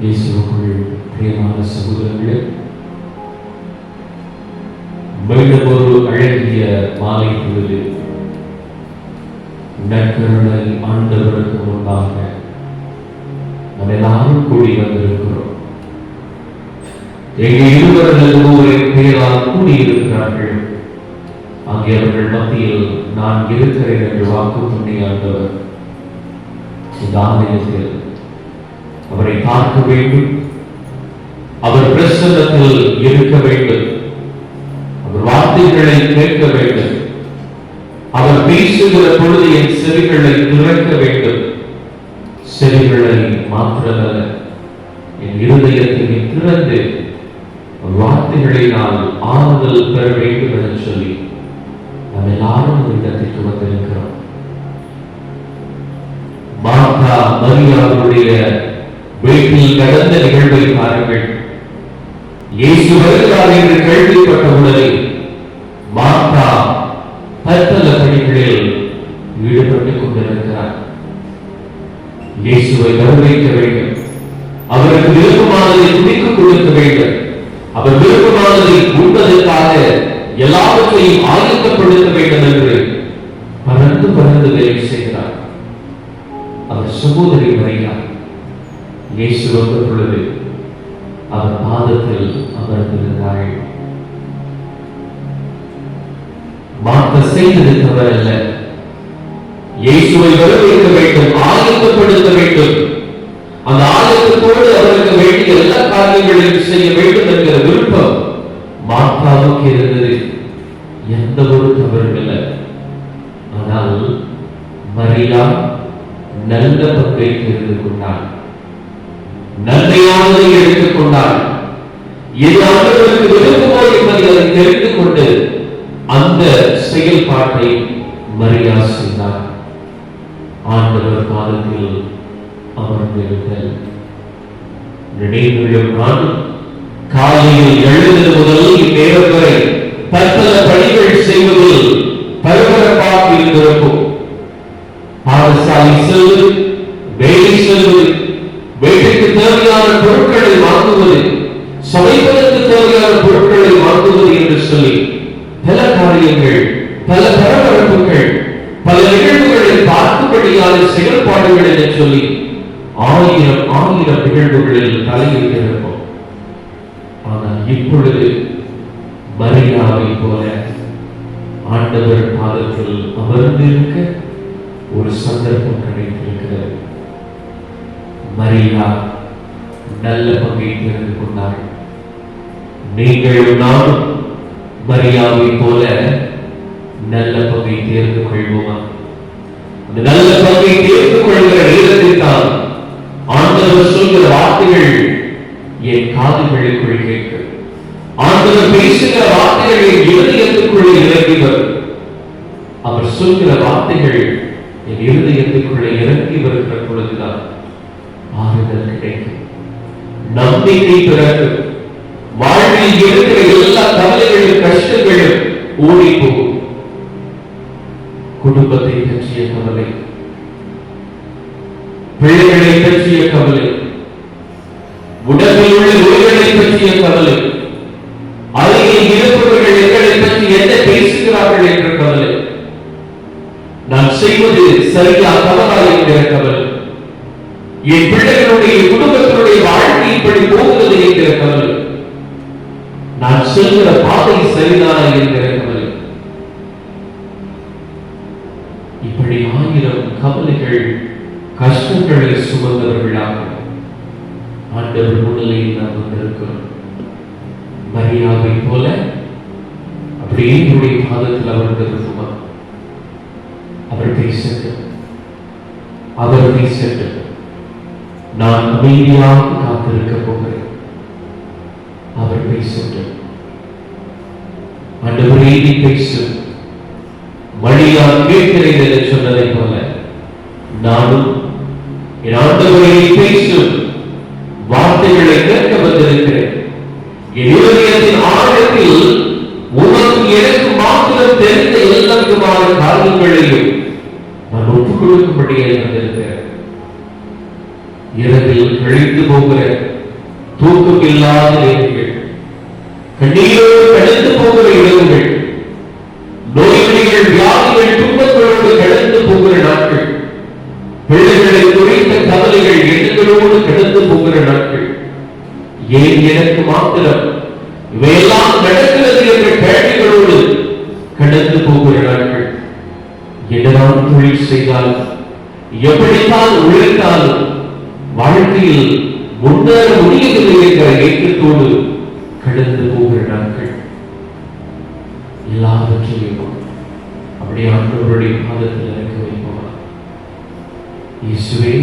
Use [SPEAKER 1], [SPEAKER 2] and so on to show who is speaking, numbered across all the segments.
[SPEAKER 1] இயேசுவுக்குள் பிரியமான சகோதரர்களே, மீண்டும் ஒரு அழகிய மாலை பொழுது நற்கருணை ஆண்டவருக்கு முன்பாக நாம் எல்லாரும் கூடி வந்திருக்கிறோம். எங்கே இருவர்கள் ஒருவரின் பெயரால் கூடியிருக்கிறார்கள், அங்கே அவர்கள் மத்தியில் நான் இருக்கிறேன் என்று வாக்கு பண்ணியாண்டவர் இந்த ஆலயத்தில் அவரை பார்க்க வேண்டும், அவர் பிரசன்னத்தில் இருக்க வேண்டும், அவர் வார்த்தைகளை கேட்க வேண்டும், அவர் பேசுகிற பொழுது என் செவிகளை திறக்க வேண்டும். செவிகளை மாத்திரமல்ல, என் இருதயத்தை திறந்து வார்த்தைகளை நான் ஆறுதல் பெற வேண்டும் என சொல்லி நாம் எல்லாரும் இந்த இடத்திற்கு வந்திருக்கிறோம். மார்த்தா மரியாவுடைய வீட்டில் நடந்த நிகழ்வை பாருங்கள். இயேசு வருகிறார் என்று கேள்விப்பட்டவுடனே மார்த்தா பற்பல பணிகளில் ஈடுபட்டுக் கொண்டிருக்கிறார். இயேசுவை வரவேற்க வேண்டும், அவருக்கு விருப்பமானதை குடிக்க கொடுக்க வேண்டும், அவர் விருப்பமானதை உண்பதற்காக எல்லாவற்றையும் ஆயத்தப்படுத்த வேண்டும் என்று பறந்து பறந்து வேலை செய்கிறார். அவர் சகோதரி மரியாள் இயேசு வந்த பொழுது அவர் பாதத்தில் அமர்ந்திருந்தாள். மார்த்தா செய்தது தவறல்ல. இயேசுவை வரவேற்க வேண்டும், ஆயத்தப்படுத்த வேண்டும், அந்த ஆயத்தத்தோடு அவருக்கு வேண்டிய எல்லா காரியங்களையும் செய்ய வேண்டும் என்கிற விருப்பம் மார்த்தாவுக்கு இருந்தது. எந்த ஒரு தவறும் இல்லை. ஆனால் மரியா நல்ல பங்கை தெரிந்து கொண்டாள், நன்மையானதை எடுத்துக் கொண்டாள். இது அவர்களுக்கு விருப்பமோ என்பதை அதை தெரிந்து கொண்டு அந்த செயல்பாட்டை மரியா செய்தார். ஆண்டவர் பாதத்தில் அமர்ந்திருத்தல். நினைவுகளும் நானும் காலையில் எழுந்தது முதல் இந்நேரம் வரை பற்பல பணிகள் செய்வதில் பரபரப்பாக இருந்திருக்கும். பாடசாலை செல்வது, வேலை செல்வது, வீட்டுக்கு தேவையான பொருட்களை வாங்குவது, சமைப்பதற்கு தேவையான பொருட்களை வாங்குவது என்று சொல்லி பல காரியங்கள், பல பரபரப்புகள், பல நிகழ்வுகளை பார்க்கும்படியான செயல்பாடுகள் என்று சொல்லி ஆயிரம் ஆயிரம் நிகழ்வுகளில் தலையிட்டிருப்போம். ஆனால் இப்பொழுது மரியாவை போல ஆண்டவர் பாதத்தில் அமர்ந்திருக்க ஒரு சந்தர்ப்பம் கிடைத்திருக்கிறது. மரியா நல்ல பங்கை தெரிந்து கொண்டாள். நீங்கள் நானும் மரியாவை போல நல்ல பங்கை தேர்ந்து கொள்வோமா? அந்த நல்ல பங்கை தேர்ந்து கொள்கிற நேரத்தில் தான் ஆண்டவர் சொல்கிற வார்த்தைகள் என் காதுகளுக்குள் கேட்கும். ஆண்டவர் பேசுகிற வார்த்தைகள் என் இருதயத்துக்குள்ளே இறங்கி வரும். அவர் சொல்கிற வார்த்தைகள் என் இருதயத்துக்குள்ளே இறங்கி வருகிற பொழுதுதான் ஆறுதல் கிடைக்கும், நம்பிக்கை பிறக்கும், வாழ்வில் இருக்கிற எல்லா கவலைகளும் கஷ்டங்களும் ஓடி போகும். குடும்பத்தை பற்றிய கவலை, பிள்ளைகளை பற்றிய கவலை, உடலில் உள்ள நோய்களை பற்றிய கவலை, அருகில் இருப்பவர்கள் எங்களை பற்றி என்ன பேசுகிறார்கள் என்ற கவலை, நான் செய்வது சரியா தவறா என்கிற கவலை, என் பிள்ளைகளுடைய குடும்பத்தினுடைய வாழ்க்கை இப்படி போகிறது என்கிற கவலை, நான் செல்கிற பாதை சரிதானா என்கிற கவலை, இப்படி ஆயிரம் கவலைகள் கஷ்டங்களை சுமந்தவர்களாக ஆண்டவர் முன்னிலையில் நாம் வந்திருக்கிறோம். மரியாவை போல அப்படியே என்னுடைய பாதத்தில் அமர்ந்திருக்குமா? அவர் பேசட்டும், அவர் பேசட்டும். நான் அமைதியாக காத்திருக்க போகிறேன். அவர் பேசட்டும். ஆண்டவரே நீ பேசும். மரியா கேட்கிறேன் என்று சொன்னதை போல நானும் என் ஆண்டவரே பேசும் வார்த்தைகளை கேட்க வந்திருக்கிறேன். என் இதயத்தின் ஆழத்தில் உனக்கு எனக்கு மாத்திரம் தெரிந்த எல்லா விதமான காரியங்களையும் நான் ஒப்புக் கொடுக்கும்படியாக வந்திருக்கிறேன். இரவில் கழிந்து போகிற தூக்கம் இல்லாத நேரங்கள், கண்ணீரோடு கடந்து போகிற இடங்கள், நோய்கள், வியாதிகள், துன்பங்களோடு கடந்து போகிற நாட்கள், பிள்ளைகளை குறித்த கவலைகள், எண்ணங்களோடு கடந்து போகிற நாட்கள், ஏன் எனக்கு மாத்திரம் இவையெல்லாம் நடக்கிறது என்ற கேள்விகளோடு கடந்து போகிற நாட்கள், என்னதான் தொழில் செய்தாலும் எப்படித்தான் உழைத்தாலும் வாழ்க்கையில் முன்னேற முடியவில்லை என்ற ஏற்றத்தோடு கடந்து போகிற நாட்கள், எல்லாவற்றையும் அப்படி ஆண்டவருடைய பாதத்தில் இறக்க வைப்போம். இயேசுவே,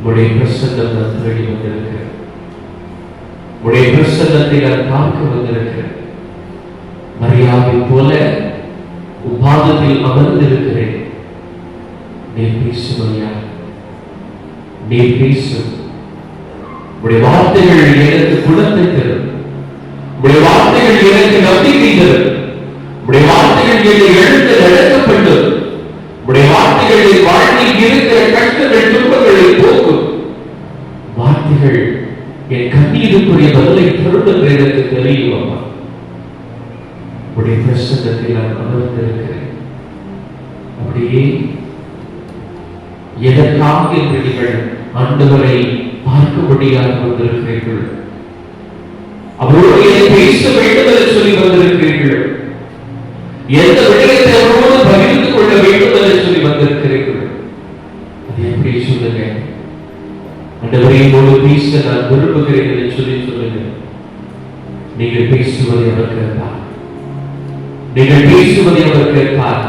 [SPEAKER 1] உடைய பிரசன்னம் நான் தேடி வந்திருக்கிறேன், உடைய பிரசன்னத்தை நான் பார்க்க வந்திருக்கிறேன். மரியாதை போல உபாதத்தில் அமர்ந்திருக்கிறேன். நீ பேசும் ஐயா, நீ பேசும். உடைய வார்த்தைகள் எனக்கு குணத்தை தரும், உடைய வார்த்தைகள் எனக்கு நம்பிக்கை தரும், உடைய வார்த்தைகள் என்னை எழுந்து நடக்கப்பட்டு, உடைய வார்த்தைகள் என் வாழ்க்கையில் இருக்கிற கஷ்டங்கள், துன்பங்களை போக்கும். வார்த்தைகள் என் கண்ணீருக்குரிய பதிலை தரும் என்று எனக்கு தெரியும். உடைய பிரசன்னத்தில் நான் அமர்ந்திருக்கிறேன். அப்படியே எதற்காக என்று நீங்கள் ஆண்டவரை பார்க்கும்படியாக வந்திருக்கிறீர்கள், அவரோடு பேச வேண்டும் என்று சொல்லி வந்திருக்கிறீர்கள், எந்த விடயத்தை அவரோடு பகிர்ந்து கொள்ள வேண்டும் என்று சொல்லி வந்திருக்கிறீர்கள். அது எப்படி சொல்லுங்க? ஆண்டவரை போல பேச நான் விரும்புகிறேன் என்று சொல்லி சொல்லுங்க. நீங்கள் பேசுவதை அவர் கேட்பார், நீங்கள் பேசுவதை அவர் கேட்பார்,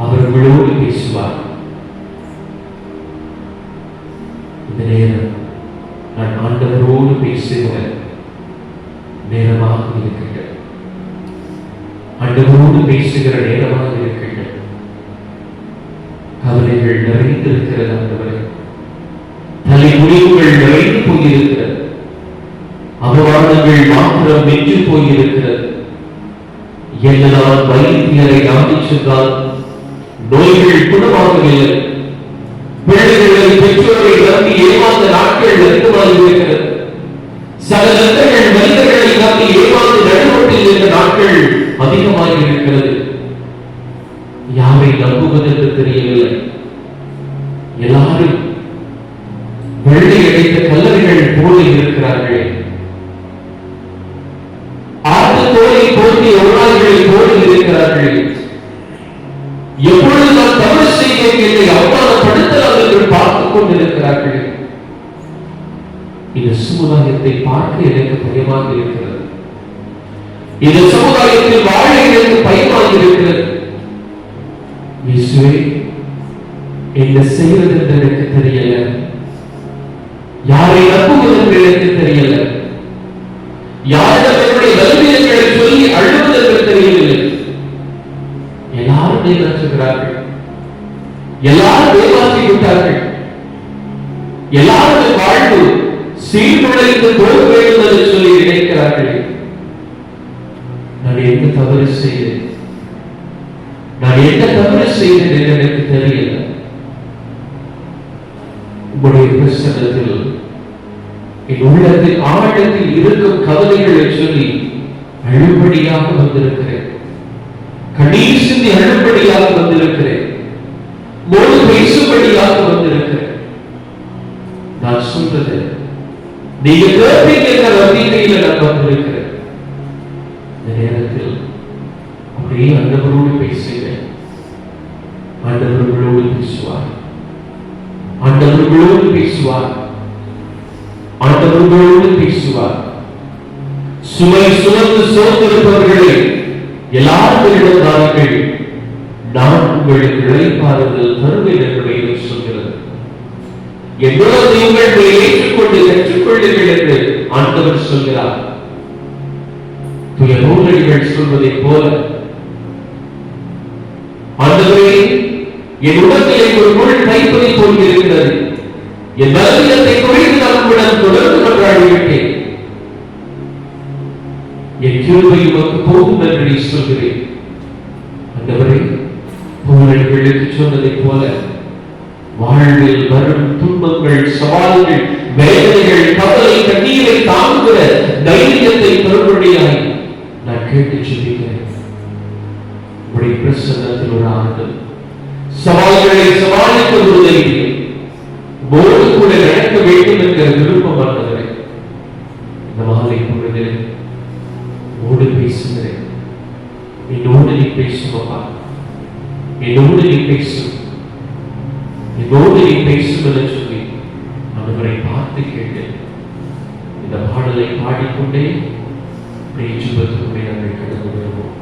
[SPEAKER 1] அவர் உங்களோடு பேசுவார். இந்த நேரம் நான் ஆண்டவரோடு பேசுகிற நேரமாக இருக்கின்றேன், ஆண்டவரோடு பேசுகிற நேரமாக இருக்கின்றேன். கவலைகள் நிறைந்திருக்கிறது ஆண்டவரே, தலை முடிவுகள் நிறைந்து போயிருக்கிறது, அவமானங்கள் மாத்திரம் வென்று போயிருக்கிறது. என்னதான் வைத்தியரை நாடி சென்றால் நோய்கள் குணமாகவில்லை. பிள்ளைகளை பெற்றோரை நம்பி ஏமாந்த நாட்கள் அதிகமாகியிருக்கிறது. சகலங்கள் மனிதர்களை நம்பி ஏமாந்து நடுவட்டில் இருந்த நாட்கள் அதிகமாகியிருக்கிறது. யாரை நம்புவது என்று தெரியவில்லை. எல்லாரும் வெள்ளை அடைத்த கல்லறைகள் போல இருக்கிறார்களே, ஆட்டு தோலை போட்டிய உணர்வுகளை போல இருக்கிறார்கள். எப்பொழுது நான் தவறு செய்கிறேன் என்னை அவமானப்படுத்தலாம் என்று பார்த்துக் கொண்டிருக்கிறார்கள். இந்த சமுதாயத்தை பார்க்க எனக்கு பயமாக இருக்கிறது, இந்த சமுதாயத்தில் வாழ எனக்கு பயமாக இருக்கிறது. இயேசுவே, என்ன செய்வது என்று எனக்கு தெரியல, யாரை நம்புவது என்று எனக்கு தெரியல, யாரிடம் என்னுடைய வலிமைகளை சொல்லி அழுவது என்று தெரியவில்லை. எல்லாரும் ஏமாற்றுகிறார்கள், எல்லாரும் ஏமாற்றி விட்டார்கள், எல்லாரும் வாழ்வு சீர்குலைந்து போக வேண்டும் என்று சொல்லி நினைக்கிறார்கள். நான் என்ன தவறு செய்தேன், நான் என்ன தவறு செய்தேன் என்று எனக்கு தெரியல. உங்களுடைய பிரசன்னத்தில் என் உள்ளத்தில் ஆழத்தில் இருக்கும் கவலைகளை சொல்லி அழும்படியாக வந்திருக்கிறேன், கண்ணீர் சிந்தி அழும்படியாக வந்திருக்கிறேன், மோடு பேசும்படியாக வந்திருக்கிறேன். நான் சொல்றது நீங்க கேட்பீங்க என்ற நம்பிக்கையில் நான் வந்திருக்கிறேன். இந்த நேரத்தில் அப்படியே ஆண்டவரோடு பேசுகிறேன். ஆண்டவர்களோடு பேசுவார், ஆண்டவர்களோடு பேசுவார், ஆண்டவர்களோடு பேசுவார். சுமை சுமந்து சோர்ந்திருப்பவர்களை எல்லாரும் இடத்தார்கள், நான் உங்களுக்கு இளைப்பாறுதல் தருவேன் என்று வேதம் சொல்கிறது. என்னோட நீங்கள் ஏற்றுக்கொண்டு கற்றுக்கொள்ளுங்கள் என்று ஆண்டவர் சொல்கிறார். நூல்கள் சொல்வதை போல ஆண்டவரே, என் உடம்பிலே ஒரு முள் தைப்பதை போல் இருக்கிறது, என் பலவீனத்தை குறித்து நான் உங்களிடம் தொடர்ந்து கொண்டாடிவிட்டேன், என் கிருபை உமக்கு போகும் என்று நீ சொல்கிறேன். ஆண்டவரே, நூல்களுக்கு சொன்னதை போல வாழ்வில் வரும் துன்பங்கள், சவால்கள், வேதனைகள், தாங்குகிற தைரியத்தை தரும்படியாய் நான் கேட்டு சொல்லிக்கிறேன். உடைய பிரசன்னத்தில் ஒரு ஆண்டு சவால்களை சமாளிக்க ஒரு தைரியம் போது கூட நடக்க வேண்டும் என்கிற விருப்பம் வந்தவரை இந்த மாலை பொழுதில் ஓடு பேசுகிறேன். என்னோடு நீ பேசுவப்பா, என்னோடு நீ பேசும், என்னோடு நீ பேசும் என சொல்லி அவரை பார்த்து கேட்டு இந்த பாடலை பாடிக்கொண்டே ஜீவத்துக்குள்ளே நாங்கள் கடந்து வருவோம்.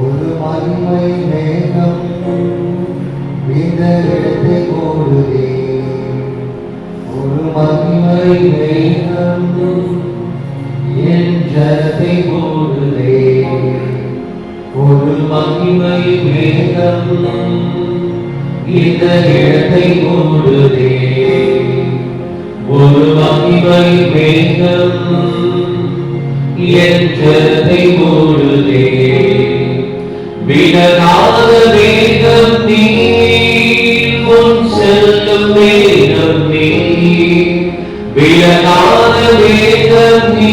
[SPEAKER 2] ஒரு மகிமை மேகம் இந்த இடத்தை போடுதே, ஒரு மகிமை மேகம் என் ஜனத்தை போடுதே, ஒரு மகிமை மேகம் இந்த இடத்தை போடுதே, ஒரு மகிமை மேகம் என் ஜனத்தை போடுதே. விலகாத வேகம் நீ, முன் செல்லும் வேகம் நீ, விலகாத வேகம் நீ,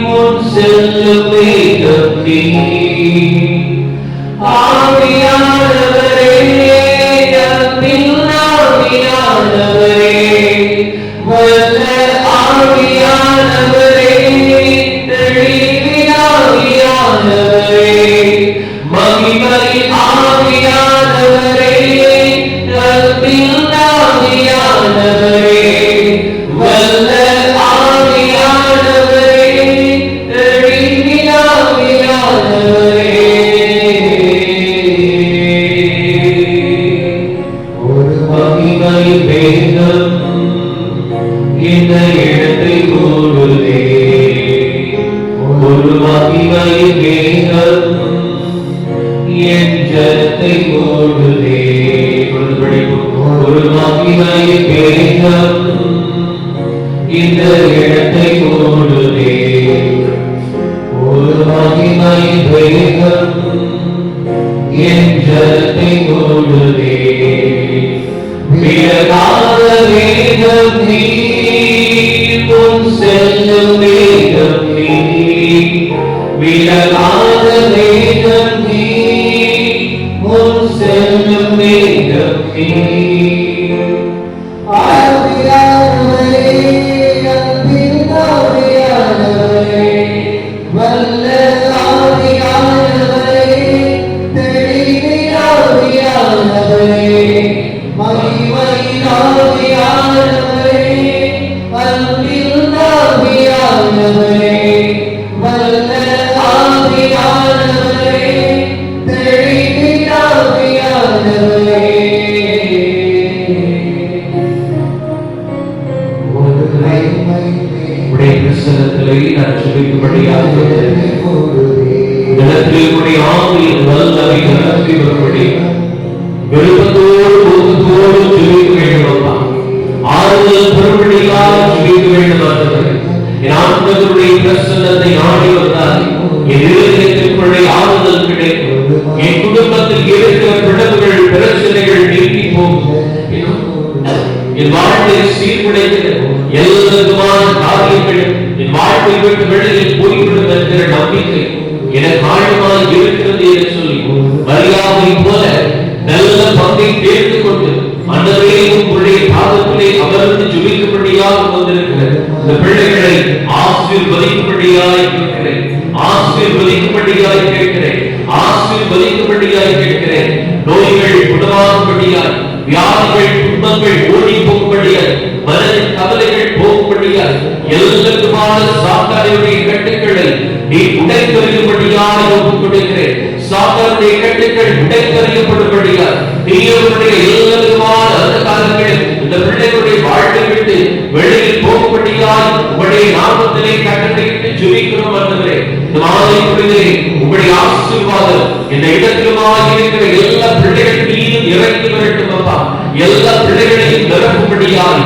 [SPEAKER 2] முன் செல்லும் வேகம் நீ. ஆவியானவரே, அன்பின் ஆவியானவரே, வல்ல ஆவியானவரே, தெளிவின் ஆவியானவரே, மகிமை ஆவியானவரே, அன்பின் ஆவியானவரே, வல்ல ஆவியானவரே, தெளிவின் ஆவியானவரே. ஒரு மகிமை வேகம் இந்த இடத்தை போடுதே, ஒரு மகிமை வேகம் என் ஜனத்தை போடுதே. ஒரு மகிமை வேகம் இந்த இடத்தை போடுதே, ஒரு மகிமை வேகம் என் ஜனத்தை போடுதே. விலகாத வேகம் நீ, முன் செல்லும் வேகம் நீ, விலகாத வேகம் நீ, முன் செல்லும் வேகம் நீ. ஆவியானவரே, அன்பின் ஆவியானவரே, வல்ல ஆவியானவரே, தெளிவின் ஆவியானவரே, மகிமை ஆவியானவரே, அன்பின் ஆவியானவரே, வல்ல ஆவியானவரே, தெளிவின் ஆவியானவரே.
[SPEAKER 1] உடைய பிரசன்னத்திலே நான் சொல்லிக்கும்படியாக நிலத்தில் உடைய ஆவியின் வல்லமை நிரப்பி வரும்படி விருப்பத்தோடு ஊக்கத்தோடு ஜெபிக்க வேண்டுமப்பா. ஆறுதல் பெறும்படியாக ஜெபிக்க வேண்டும். என் ஆண்டவருடைய பிரசன்னத்தை நாடி வந்தால் என் இதயத்திற்குள்ளே ஆறுதல் கிடைக்கும். என் குடும்பத்தில் இருக்கிற பிளவுகள் பிரச்சனைகள் நீங்கி போகும். என் வாழ்க்கை சீர்குலைக்கிறது. எல்லா விதமான காரியங்கள் என் வாழ்க்கை விட்டு வெளியில் போய்விடும் என்கிற நம்பிக்கை எனக்கு ஆழமாக இருக்கிறது என்று சொல்லி மரியாதை போல நல்ல பங்கை தேர்ந்து கொண்டு அன்றே உங்களுடைய பாதத்திலே அமர்ந்து ஜெபிக்கும்படியாக வந்திருக்கிறது. இந்த பிள்ளைகளை ஆசீர்வதிக்கும்படியாய் கேட்கிறேன், ஆசீர்வதிக்கும்படியாய் கேட்கிறேன், ஆசீர்வதிக்கும்படியாய் கேட்கிறேன். நோய்கள் குணமாகும்படியாய், வியாதிகள் துன்பங்கள் ஓடி போகும்படியாய், மனதின் கவலைகள் போகும்படியாய், எல்லாருமான சாத்தானுடைய கட்டுக்களை நீ உடைத்தறியும்படியாய் ஒப்புக் கொடுக்கிறேன். சாத்தானுடைய கட்டுக்கள் உடைத்தறியப்படும்படியாய் நீங்களுடைய எல்லா விதமான அந்தகாரங்கள் இந்த பிள்ளைகளுடைய வாழ்க்கை விட்டு வெளியில் போகும்படியாய் உங்களுடைய நாமத்திலே கட்டளையிட்டு ஜெபிக்கிறோம். ஆண்டவரே, இந்த மாலை பொழுதிலே உங்களுடைய ஆசீர்வாதம் இந்த இடத்திலுமாக இருக்கிற எல்லா பிள்ளைகள் மீதும் இறங்கி வரட்டும் அப்பா. எல்லா பிள்ளைகளையும் நிரப்பும்படியாய்,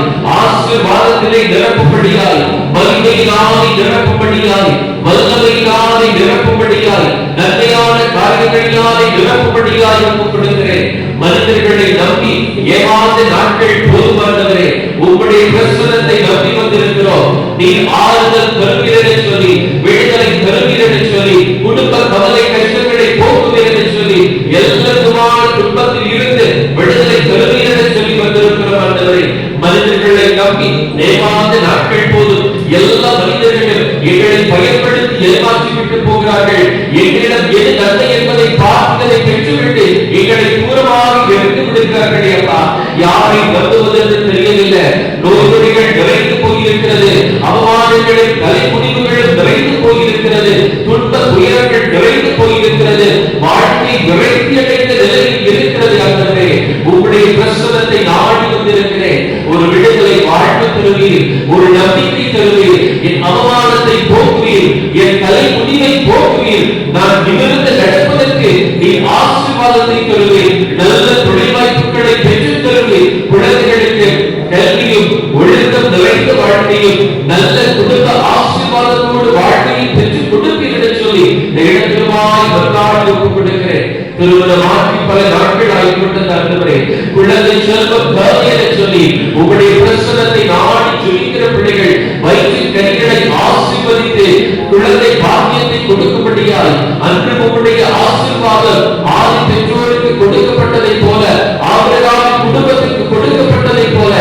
[SPEAKER 1] நிரப்பும்படியாய் ஒப்புக் கொடுக்கிறேன். மனிதர்களை நம்பி ஏமாந்த நாட்கள் போதும் ஆண்டவரே. உம்முடைய பிரசன்னத்தை நம்பி வந்திருக்கிறோம். நீ ஆறுதல் தருவீர் என்று சொல்லி, விடுதலை தருவீர் என்று சொல்லி, குடும்ப கவலை கஷ்டங்களை போக்குவீர் என்று சொல்லி, எல்லாருமான துன்பத்தில் இருந்து விடுதலை தருவீர் என்று சொல்லி வந்திருக்கிறோம் ஆண்டவரே. மனிதர்களை நம்பி ஏமாந்த நாட்கள் போதும். எல்லா மனிதர்களும் எங்களை பயன்படுத்தி ஏமாற்றி விட்டு போகிறார்கள். எங்களிடம் எது நன்மை என்பதை பார்ப்பதை பெற்றுவிட்டு எங்களை தூரமாக எடுத்து விடுகிறார்கள். அப்பா, யாரை நம்புவதென்று தெரியவில்லை. நோய்கள் நிறைந்து போயிருக்கிறது, அவமானங்களின் தலைமுடிவுகளும் நிறைந்து போயிருக்கிறது, துன்ப துயரங்கள் நிறைந்து போயிருக்கிறது, வாழ்க்கை நிறைந்து அடைந்த நிலையில் இருக்கிறது. ஆண்டவரே, உம்முடைய பிரசன்னத்தை நாடி வந்திருக்கிறேன். ஒரு விடுதலை வாழ்வு தருவீர், ஒரு நம்பிக்கை தருவீர், என் அவமானத்தை போக்குவீர், என் தலைமுடிவை போக்குவீர், நான் நிமிர்ந்து நடப்பதற்கு நீ ஆசீர்வாதத்தை தருவீர், நல்ல தொழில் வாய்ப்புகளை பெற்றுத் தருவீர், குழந்தைகளுக்கு கல்வியும் ஒழுக்கம் நிறைந்த வாழ்க்கையும் நல்ல குடும்ப ஆசீர்வாதத்தோடு வாழ்க்கையை பெற்றுக் கொடுப்பீர் என்று சொல்லி இடத்திலுமாய் வரலாறு ஒப்புக் கொடுக்கிறேன். திருமணமாகி பல நாட்கள் ஆகிவிட்டது ஆண்டவரே. குழந்தை செல்வம் தேவை என்று சொல்லி உங்களுடைய பிரசன்னத்தை நாடி ஜெபிக்கிற பிள்ளைகள் வயிற்றின் கனிகளை ஆசீர்வதித்து குழந்தை பாக்கியத்தை கொடுக்கும்படியாய் அன்று உங்களுடைய ஆசீர்வாதம் ஆதி பெற்றோருக்கு கொடுக்கப்பட்டதை போல, ஆபிரகாமின் குடும்பத்திற்கு கொடுக்கப்பட்டதை போல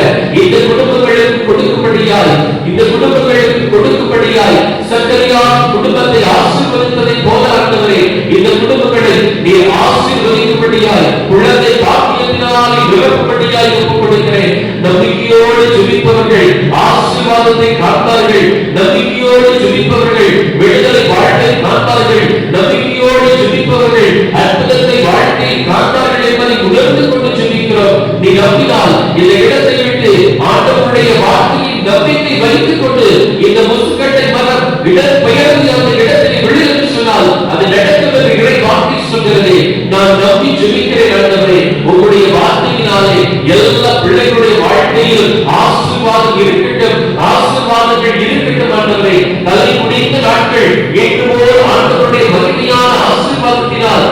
[SPEAKER 1] இந்த குடும்பங்களுக்கு கொடுக்கும்படியாய், இந்த குடும்பங்களுக்கு கொடுக்கும்படியாய் சக்கரியாவின் குடும்பத்தை ஆசீர்வதித்ததை போல ஆண்டவரே, இந்த குடும்பங்களை நீ ஆசீர்வதிக்கும்படியாய், குழந்தை பாக்கியத்தினாலே நிரப்பும்படியாய் ஒப்புக் கொடுக்கிறேன். நம்பிக்கையோடு ஜெபிப்பவர்கள் ஆசீர்வாதத்தை காண்பார்கள். நம்பிக்கையோடு ஜெபிப்பவர்கள் விடுதலை வாழ்க்கை காண்பார்கள். நம்பிக்கையோடு ஜெபிப்பவர்கள் அற்புதத்தை வாழ்க்கையை காண்பார்கள் என்பதை உணர்ந்து கொண்டு ஜெபிக்கிறோம். நீ நம்பினால் இந்த இடத்தை விட்டு ஆண்டவருடைய வார்த்தையின் நம்பிக்கை வைத்துக் கொண்டு இந்த முசுக்கட்டை மரம் இடம்பெயர்ந்து அந்த இடத்தை விழு என்று சொன்னால் அது நடக்கும் என்று இறை வார்த்தை சொல்கிறது. நான் நம்பி ஜெபிக்கிறேன் ஆண்டவரே, உங்களுடைய வார்த்தையினாலே எல்லா பிள்ளைகளுடைய வாழ்க்கையில் ஆசீர்வாதம் இருக்கட்டும், ஆசீர்வாதங்கள் இருக்கட்டும் ஆண்டவரே. தலை முடிந்த நாட்கள் ஏற்றுமோடு ஆண்டவருடைய மகிமையான ஆசீர்வாதத்தினால்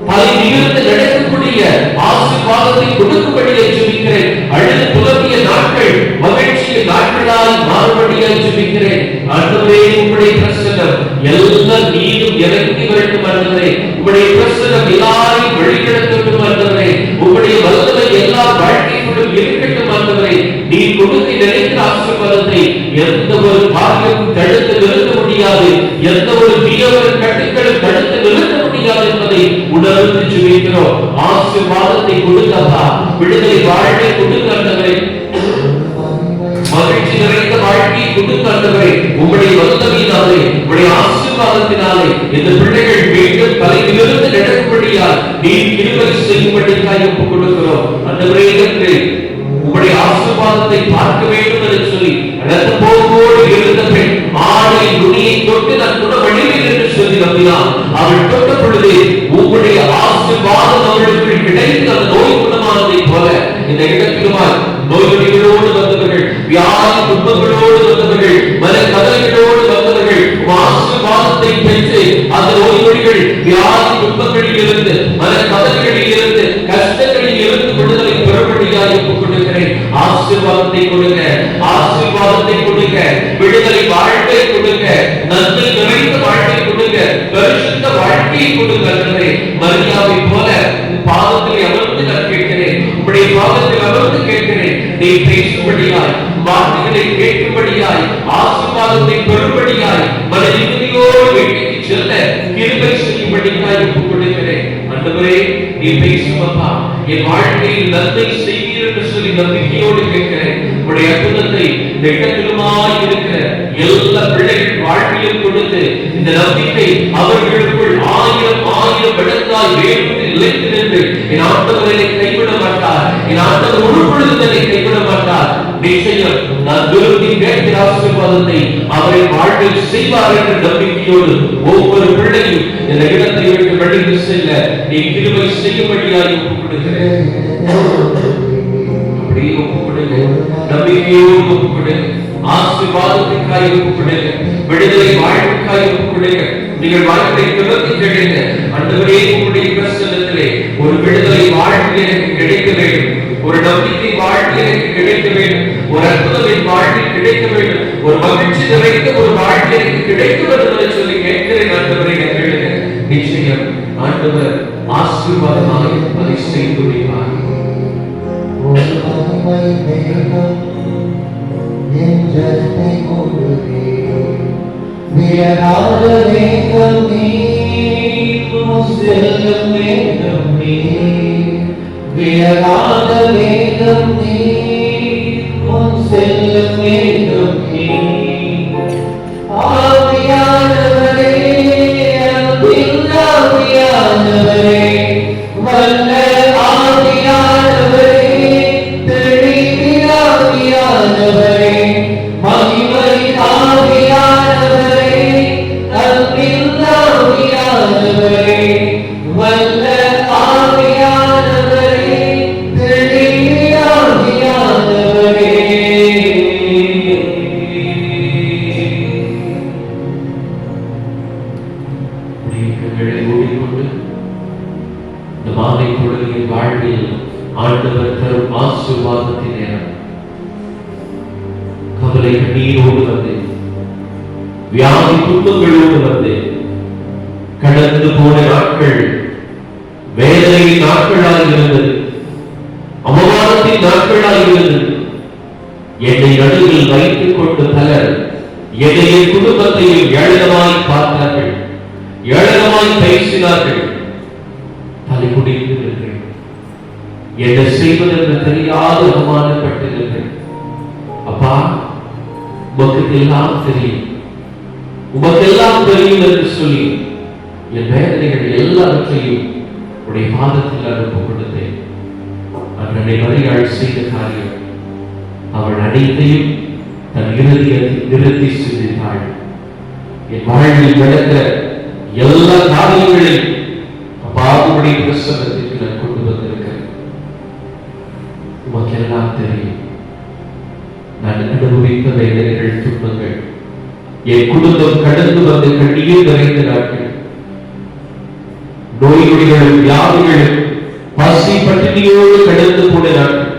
[SPEAKER 1] தலை நிமிர்ந்து நடக்கக்கூடிய ஆசீர்வாதத்தை கொடுக்கும்படியை ஜெபிக்கிறேன். அழுது புலம்பிய நாட்கள் மகிழ்ச்சியின் நாட்களால் மாறுபடியாய் ஜெபிக்கிறேன். ஆண்டவரே, உம்முடைய பிரசன்னம் எல்லா நீரும் இறங்கி வரட்டும் ஆண்டவரே. உம்முடைய பிரசன்னம் எல்லாரையும் வழிநடத்தட்டும் ஆண்டவரே. உம்முடைய வல்லமை எல்லா வாழ்க்கைக்குள்ளும் இருக்கட்டும் ஆண்டவரே. நீ கொடுத்து நினைக்கிற ஆசீர்வாதத்தை எந்த ஒரு காரியமும் தடுத்து நிறுத்த முடியாது, எந்த ஒரு தீயவரின் கட்டுக்களும் தடுத்து நிறுத்த முடியாது என்பதை உணர்ந்து ஜெபிக்கிறோம். ஆசீர்வாதத்தை கொடுத்தப்பா, விடுதலை வாழ்வை கொடுத்தவரே, மகிழ்ச்சி நிறைந்த வாழ்க்கையை கொடுத்தவரே, உம்முடைய வல்லமையினாலே, உம்முடைய ஆசீர்வாதத்தினாலே இந்த பிள்ளைகள் மீண்டும் தலையிலிருந்து நடக்கும்படியால் நீ கிருபை செய்யும்படியாய் ஒப்புக் கொடுக்கிறோம். ஆண்டவரே, உம்முடைய ஆசீர்வாதத்தை பார்க்க வேண்டும் என்று சொல்லி ரத்த போக்கோடு இருந்த பெண் ஆடை நுனியை தொட்டு நான் குணமடைவேன் என்று சொல்லி நம்பினான். அவள் தொட்ட பொழுது உம்முடைய ஆசீர்வாதம் அவளுக்கு கிடைத்து அந்த நோய் குணமானதை போல இந்த இடத்திலுமாய் நோய்களோடு வந்தவர்கள், வியாதி துன்பங்களோடு வந்தவர்கள், மன கவலைகளோடு வந்தவர்கள் ஆசீர்வாதத்தை பெற்று அந்த நோய்கள் வியாதி துன்பங்களில் இருந்து, மன கவலைகளில் இருந்து, கஷ்டங்களில் இருந்து விடுதலை பெறும்படியாய் ஒப்புக் கொடுக்கிறேன். ஆசீர்வாதத்தை கொடுங்க, ஆசீர்வாதத்தை கொடுங்க, விடுதலை வாழ்க்கை கொடுங்க, நன்மை நிறைந்த வாழ்க்கை கொடுங்க, பரிசுத்த வாழ்க்கையை கொடுங்க. மரியாதை போல பாதத்தில் அமர்ந்து நான் கேட்கிறேன், உம்முடைய பாதத்தில் அமர்ந்து கேட்கிறேன். நீ பேசும்படியாய், வார்த்தைகளை கேட்கும்படியாய், ஆசீர்வாதத்தை பெறும்படியாய், மன நிம்மதியோடு வீட்டுக்கு செல்ல கிருபை செய்யும்படியாய் ஒப்புக் கொடுக்கிறேன். ஆண்டவரே, நீ பேசும் அப்பா, என் வாழ்க்கையில் நன்மை செய்வீர் என்று சொல்லி நம்பிக்கையோடு கேட்கிறேன். உடைய அற்புதத்தை இந்த இடத்திலுமாய் இருக்கிற எல்லா பிள்ளைகள் வாழ்க்கையில் கொடுத்து இந்த நம்பிக்கை அவர்களுக்குள் ஆயிரம் ஆயிரம் இடத்தாய் வேறு நிலைத்து நின்று என் ஆண்டவரை கைவிட மாட்டார், என் ஆண்டவர் உருப்படுதலை கைவிட மாட்டார். நிச்சயம் நான் விரும்பி கேட்கிற ஆசீர்வாதத்தை அவரை வாழ்வில் செய்வார் என்ற நம்பிக்கையோடு ஒவ்வொரு பிள்ளையும் இந்த இடத்தை விட்டு வெளியில் செல்ல நீ கிருபை செய்யும்படியாய் ஒப்புக் கொடுக்கிறேன். அப்படியே ஒப்புக் கொடுங்க, நம்பிக்கையோடு ஒப்புக் கொடுங்க, ஆசீர்வாதத்திற்காய் ஒப்புக் கொடுங்க, விடுதலை வாழ்வுக்காய் ஒப்புக் கொடுங்க. நீங்கள் வாழ்க்கை திறந்து கேளுங்க. ஆண்டவரே, உம்முடைய பிரசன்னத்திலே ஒரு விடுதலை வாழ்க்கை எனக்கு கிடைக்க வேண்டும், ஒரு நம்பிக்கை வாழ்க்கை எனக்கு கிடைக்க வேண்டும், ஒரு அற்புதத்தின் வாழ்க்கை கிடைக்க வேண்டும், ஒரு மகிழ்ச்சி நிறைந்த ஒரு வாழ்க்கை எனக்கு கிடைக்க வேண்டும் என்று சொல்லி கேட்கிறேன். ஆண்டவரை கேளுங்க. நிச்சயம் ஆண்டவர் ஆசீர்வாதமாக அதை செய்து முடிப்பார். ஆண்டவர் தரும் ஆசீர்வாதத்தின் நேரம். கவலை கண்ணீரோடு வந்து, வியாதி துன்பங்களோடு வந்து, கடந்து போன நாட்கள் வேதனையின் நாட்களாக இருந்தது, அவமானத்தின் நாட்களாக இருந்தது. என்னை நடுவில் வைத்துக் கொண்டு பலர் என்னைய குடும்பத்தையும் ஏளனமாய் பார்த்தார்கள், ஏளனமாய் பேசினார்கள். தலை குடிந்து என்ன செய்வதென்று தெரியாது அவமானப்பட்டிருக்கிறேன். அப்பா, உமக்கெல்லாம் தெரியும், உமக்கெல்லாம் தெரியும் என்று சொல்லி என் வேதனைகள் எல்லாவற்றையும் உடைய பாதத்தில் அனுப்ப கொடுத்தேன். அன்றைய மரியாள் செய்த காரியம், அவள் அனைத்தையும் தன் இறுதியத்தில் நிறுத்தி சிந்தித்தாள். என் வாழ்வில் நடக்கிற எல்லா காரியங்களையும் அப்பாவுடைய பிரசன்னத்திற்கு நான் கொண்டு வந்திருக்கிறேன். உமக்கெல்லாம் தெரியும், நான் அனுபவித்த வேதனைகள், துன்பங்கள், என் குடும்பம் கடந்து வந்து கண்ணீர் நிறைந்த நாட்கள், நோய்களும் வியாதிகளும் பசி பட்டினியோடு கடந்து போன நாட்கள்,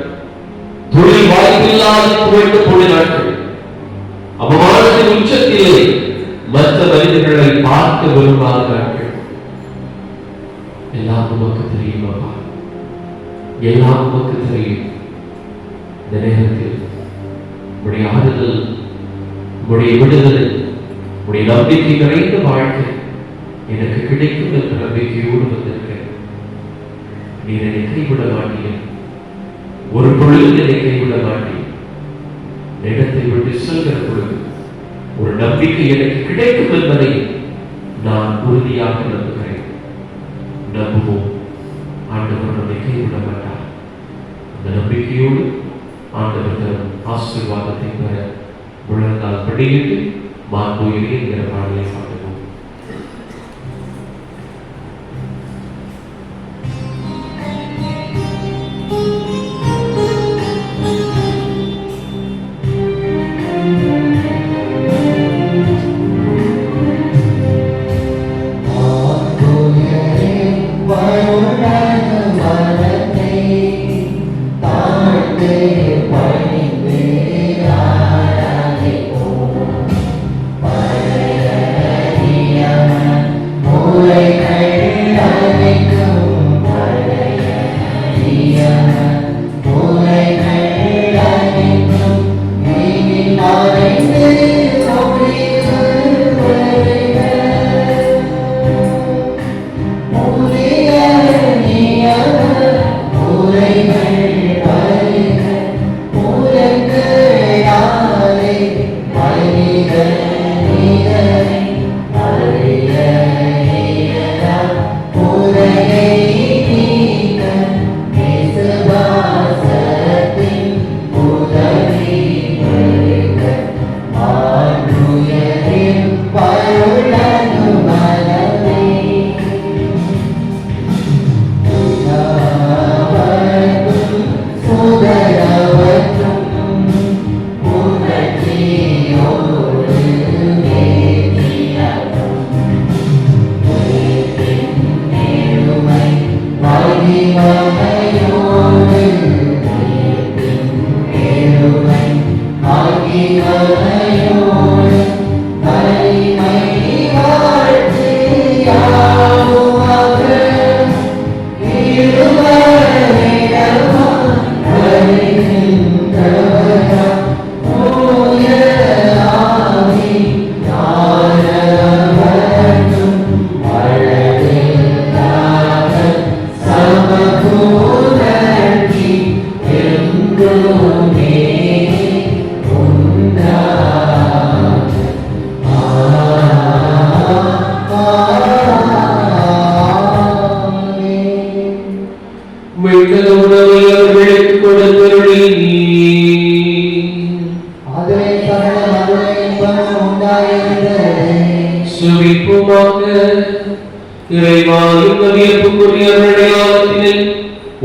[SPEAKER 1] தொழில் வாய்ப்பில்லாத புகழ்ந்து போன நாட்கள், அவமானத்தின் உச்சத்திலே மற்ற மனிதர்களை பார்க்க விரும்பாத நாட்கள். எல்லாம் உமக்கு தெரியும் அப்பா, எல்லாம் உமக்கு தெரியும். இந்த நேரத்தில் உடைய ஆறுதல், உடைய விடுதலை, உடைய நம்பிக்கை நிறைந்த வாழ்க்கை எனக்கு கிடைக்கும் என்ற நம்பிக்கையோடு வந்திருக்கிறேன். நீர் என்னை கைவிட மாட்டீர்கள், ஒரு பொழுது என்னை கைவிட மாட்டீர்கள். இடத்தை விட்டு செல்கிற பொழுது ஒரு நம்பிக்கை எனக்கு கிடைக்கும் என்பதை நான் உறுதியாக நம்புகிறேன். நம்புவோம், ஆண்டவர் நம்மை கைவிட மாட்டார். அந்த நம்பிக்கையோடு ஆண்டவர் தரும் ஆசீர்வாதத்தை பெற முழங்கால் படியிட்டு மாண்புயிரே என்கிற பாடலை பாடுவோம்.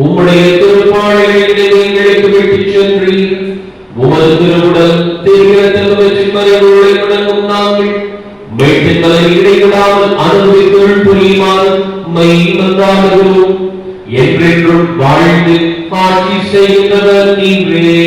[SPEAKER 1] உம்முடைய திருப்பாளைகளை எங்களுக்கு விட்டுச் சென்றீர். உமது திருவுடல் வழங்கும் நாங்கள் மீட்பின் மலை இடைவிடாமல் அனுபவித்தொழில் புரியுமாறு மன்றாடுகிறோம். என்றென்றும் வாழ்ந்து ஆட்சி செய்கின்றவர் நீரே.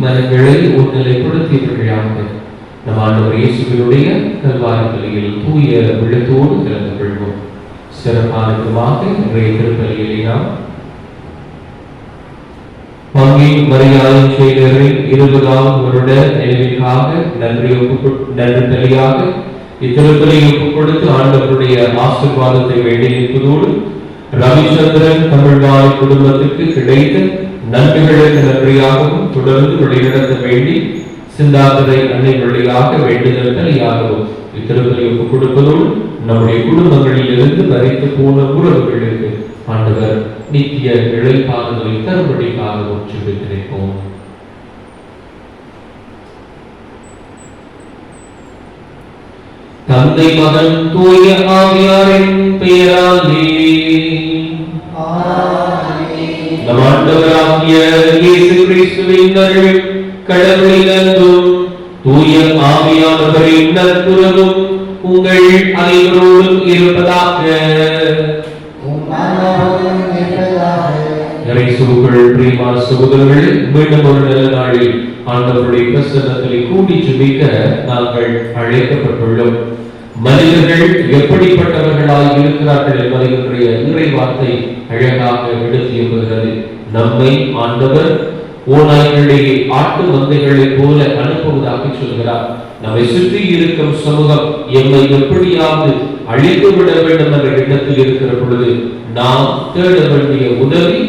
[SPEAKER 1] மனங்களை ஒருநிலைப்படுத்தியவர்களாக நம் ஆண்டவர் இயேசுவினுடைய கல்வாரி பலியில் தூய உள்ளத்தோடு கலந்து கொள்வோம். சிறப்பானதுமாக இன்றைய திருப்பலியிலே நாம் பங்கி மரியாதை செய்தவரின் 20ஆம் வருட நினைவுக்காக நன்றி பலியாக இத்திருப்பலியை ஒப்புக் கொடுத்து ஆண்டவருடைய ஆசீர்வாதத்தை வேண்டி நிற்பதோடு ரவிச்சந்திரன் தமிழ்வாழ் குடும்பத்துக்கு கிடைத்த நன்மைகளுக்கு நன்றியாகவும் தொடர்ந்து வழிநடத்த வேண்டி சிந்தாத்திரை அன்னை வழியாக வேண்டுதல் பலியாகவும் இத்திருப்பலி ஒப்புக் கொடுப்பதோடு நம்முடைய குடும்பங்களில் இருந்து மறைத்து போன உறவுகளுக்கு ஆண்டவர் நித்திய இழைப்பாறுதலை தரும்படிக்காகவும் ஜெபித்திருப்போம். தந்தை மகன் தூய ஆவியாரின் பெயராலே நம் ஆண்டவராகிய இயேசு கிறிஸ்துவின் அருள் கடவுளின் அன்பும் தூய ஆவியானவரின் நட்புறவும் உங்கள் அனைவரோடும் இருப்பதாக. பிரியமான சகோதரர்களே, மீண்டும் ஒரு நல்ல நாளில் ஆண்டவருடைய பிரசன்னத்திலே கூடி ஜெபிக்க நாங்கள் அழைக்கப்பட்டுள்ளோம். மனிதர்கள் எப்படிப்பட்டவர்களாய் இருக்கிறார்கள் என்பதை இன்றைய இறை வார்த்தை அழகாக எடுத்து எம்புகிறது. நம்மை ஆண்டவர் ஓநாய்களை ஆட்டு மந்தைகளைப் போல அனுப்புவதாக சொல்கிறார். நம்மை சுற்றி இருக்கும் சமூகம் எம்மை எப்படியாவது அழித்து விட வேண்டும் என்ற எண்ணத்தில் இருக்கிற பொழுது நாம் தேட வேண்டிய உதவி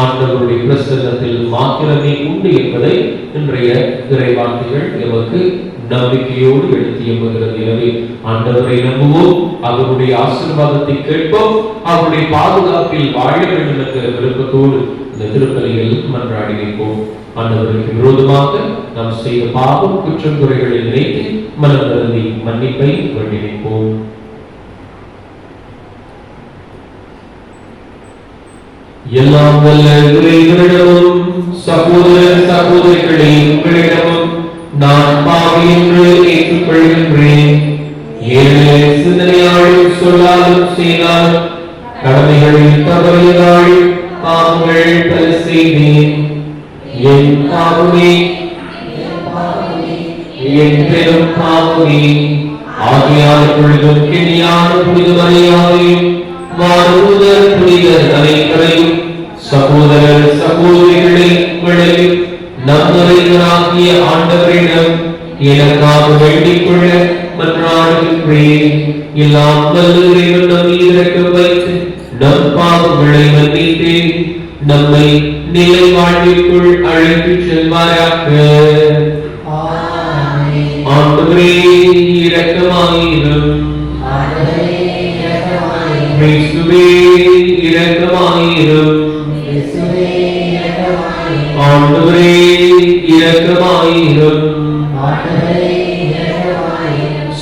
[SPEAKER 1] ஆண்டவருடைய பிரசன்னத்தில் மாத்திரமே உண்டு என்பதை இன்றைய இறைவார்த்தைகள் எமக்கு நம்பிக்கையோடு எடுத்து எம்புகிறது. எனவே ஆண்டவரை நம்புவோம், அவருடைய ஆசீர்வாதத்தை கேட்போம், அவருடைய பாதுகாப்பில் வாழ வேண்டும் என்கிற விருப்பத்தோடு இந்த திருப்பலியில் மன்றாடி வைப்போம். ஆண்டவருக்கு விரோதமாக நாம் செய்த பாவம் குற்றம் குறைகளை நினைத்து மனம் வருந்தி மன்னிப்பை வேண்டி வைப்போம். எல்லாம் வல்ல இறைவனிடமும் சகோதர சகோதரிகளே உங்களிடமும் நான் பாவி என்று ஏற்றுக்கொள்கின்றேன். ஏழை சிந்தனையாலும் சொல்லாலும் செய்தாலும் கடமைகளில் தவறியதால் பாவங்கள் பல செய்தேன். என் பாவமே, என் பெரும் பாவமே. ஆகியார் பொழுதும் கிணியான புனித மரியாதையும் வாருதல் புனிதர் அனைவரையும் சகோதரர் சகோதரிகளை உங்களையும் நம்முறைவராகிய ஆண்டவரிடம் எனக்காக வேண்டிக் கொள்ள மன்றாடுகின்றேன். எல்லாம் வல்ல இறைவன் நம் மீது இரக்கம் வைத்து நம் பாவங்களை மன்னித்து நம்மை நிலை வாழ்விற்குள் அழைத்துச் செல்வாராக. ஆண்டவரே இரக்கமாயிரும். கிறிஸ்துவே இரக்கமாயிரும். ஆண்டவரே இரக்கமாயிரும்.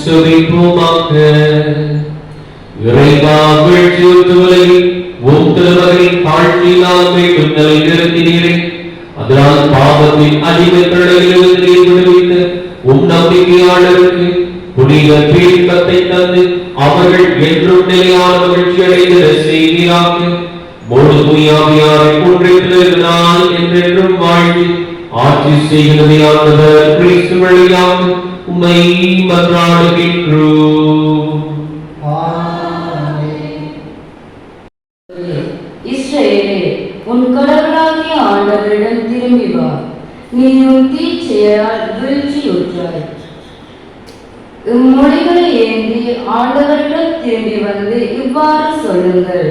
[SPEAKER 1] சுபிப்போமாக. இறைவா வீழ்ச்சியுறுத்துவதை உம் திருமகனின் தாழ்ச்சியினால் மீண்டும் நிலை நிறுத்தினீரே. அதனால் பாவத்தின் அடிமைகளிலிருந்து நீர் விடுவித்த உம் நம்பிக்கையாளருக்கு புனித தீர்க்கத்தை தந்து அவர்கள் என்றும் நிலையான மகிழ்ச்சி அடைந்திட செய்வீராக. மூடு தூயாவியாரை ஒன்றில் நாள் என்றென்றும் வாழ்ந்து ஆட்சி செய்கிறது ஆண்டவர் கிறிஸ்து வழியாக உம்மை மன்றாடுகின்றோம்.
[SPEAKER 3] இஸ்ரவேலே, உன் கடவுளாகிய ஆண்டவரிடம் திரும்பி வா. நீ உன் தீச்செயலால் வீழ்ச்சியுற்றாய். இம்மொழிகளை ஏந்தி ஆண்டவரிடம் திரும்பி வந்து இவ்வாறு சொல்லுங்கள்: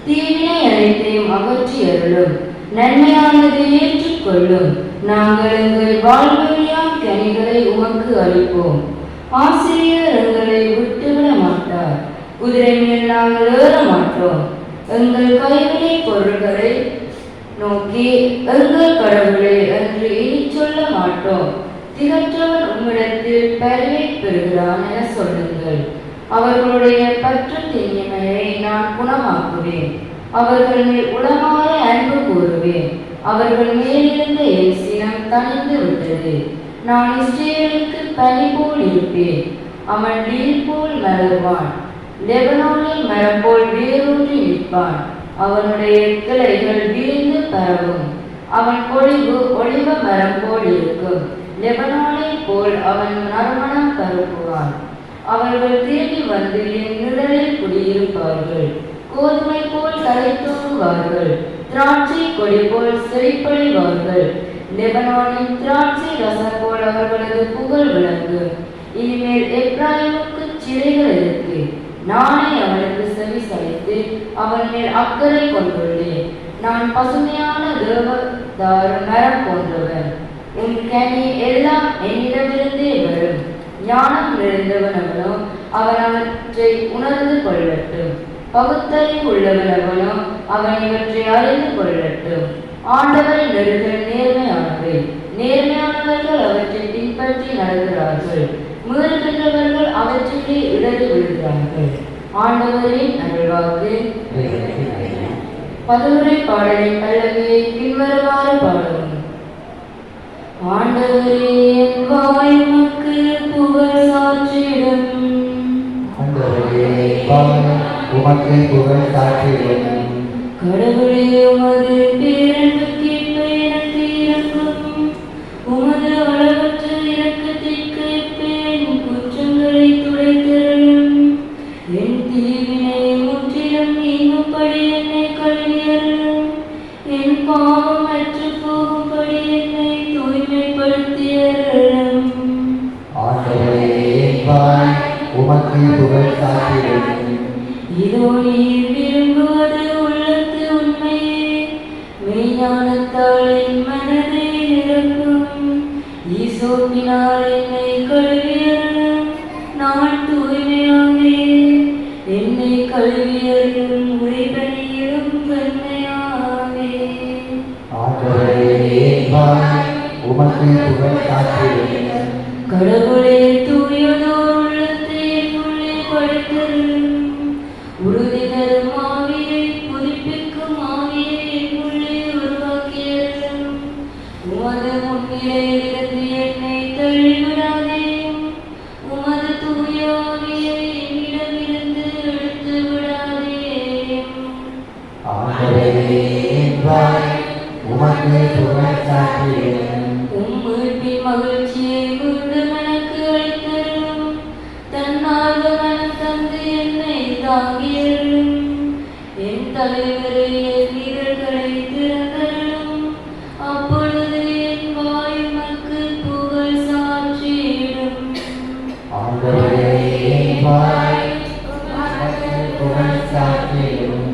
[SPEAKER 3] தீவினை அனைத்தையும் அகற்றி அருளும், நன்மையானதை ஏற்றுக்கொள்ளும். நாங்கள் எங்கள் வாழ்வழியாம் கனிகளை உமக்கு அளிப்போம். ஆசிரியர் எங்களை விட்டுவிட மாட்டார். குதிரை மேல் நாங்கள் ஏற மாட்டோம். எங்கள் கைவினை பொருள்களை நோக்கி எங்கள் கடவுளை என்று இனி சொல்ல மாட்டோம். திகற்றவன் உம்மிடத்தில் பரிவை பெறுகிறான் என சொல்லுங்கள். அவர்களுடைய பற்று திண்ணிமையை நான் குணமாக்குவேன். அவர்கள் மேல் உளமாற அன்பு கூறுவேன். அவர்கள் மேலிருந்த என் சினம் தணிந்து விட்டது. நான் இஸ்ரேலுக்கு பனி போல் இருப்பேன். அவன் நீர் போல் மலர்வான். லெபனோனின் மரம் போல் வேரூன்றி நிற்பான். அவனுடைய கிளைகள் விரிந்து பரவும். அவன் பொழிவு ஒளிவ மரம் போல் இருக்கும். லெபனோனை போல் அவன் நறுமணம் பரப்புவான். அவர்கள் திரும்பி வந்து என் நிழலில் குடியிருப்பார்கள். கோதுமை போல் தலைத்தூங்குவார்கள். திராட்சை கொடி போல் செழிப்படைவார்கள். லெபனோனின் திராட்சை ரசம் போல் அவர்களது புகழ் விளங்கும். இனிமேல் எப்ராயிமுக்கு சிறைகள் இருக்கு. நானே அவனுக்கு செவி சாய்த்து அவன் மேல் அக்கறை கொண்டுள்ளேன். நான் பசுமையான தேவதாரு மரம் போன்றவன். உன் கனி எல்லாம் என்னிடமிருந்தே வரும். ஞானம் நிறைந்தவனவனோ அவன் அவற்றை உணர்ந்து கொள்ளட்டும். பகுத்தறிவு உள்ளவனவனோ அவன் இவற்றை அறிந்து கொள்ளட்டும். ஆண்டவரின் நெருகள் நேர்மையானவை. நேர்மையானவர்கள் அவற்றை பின்பற்றி நடக்கிறார்கள். மீறுகின்றவர்கள் அவற்றிலே இடறி விழுகிறார்கள். ஆண்டவரின் அருள்வாக்கு. பதுவுரை பாடலின் பல்லவியை பின்வருமாறு பாடவும். ஆண்டவரே, என் வாய் உமக்கு புகழ் சாற்றிடும்.
[SPEAKER 2] உமக்கு புகழ் சாற்றிடும்.
[SPEAKER 3] கடவுளே, உமது பேரன்புக்கேற்ப எனக்கு இரங்கும். உமது அளவற்ற இரக்கத்திற்கு என் குற்றங்களை துடைத்தருளும். என் தீவினை முற்றிலும் நீங்கும்படி என்னை கழுவியருளும். என் பாவம் அற்று போகும்படி பொருத்தியருளும்.
[SPEAKER 2] ஆண்டவரே என்பாய் உமக்கு புகழ் சாற்றிடும்.
[SPEAKER 3] இதோ நீர் விரும்புவது உள்ளத்து உண்மையே, மெய்ஞானத்தால் என் மனதை நிரப்பும். ஈசோப்பினால் என்னை கழுவியருளும், நான் தூய்மையாவேன். என்னை கழுவியருளும், உறைபணியிலும் வெண்மையாவேன்.
[SPEAKER 2] ஆண்டவரே என்பாய் உமக்கு புகழ் சாற்றிடும்.
[SPEAKER 3] கடவுளே தூயதோர் உள்ளத்தை என்னுள்ளே படைத்தருளும். உறுதி தரும் ஆவியை, புதுப்பிக்கும் ஆவியை என்னுள்ளே உருவாக்கியருளும். உமது முன்னிலையிலிருந்து என்னை தள்ளிவிடாதேயும், உமது தூய ஆவியை என்னிடமிருந்து எடுத்து விடாதேயும்.
[SPEAKER 2] ஆண்டவரே என்பாய் உமக்கு புகழ் சாற்றிடும்.
[SPEAKER 3] மீட்பின் மகிழ்ச்சியை மீண்டும் எனக்கு அளித்தருளும். தன்னார்வ மனம் தந்து என்னை தாங்கியருளும். என் தலைவரை என் இதழ்களை திறந்தருளும். அப்பொழுது என் வாய் உமக்கு புகழ் சாற்றிடும்.
[SPEAKER 2] ஆண்டவரே என்பாய் உமக்கு புகழ் சாற்றிடும்.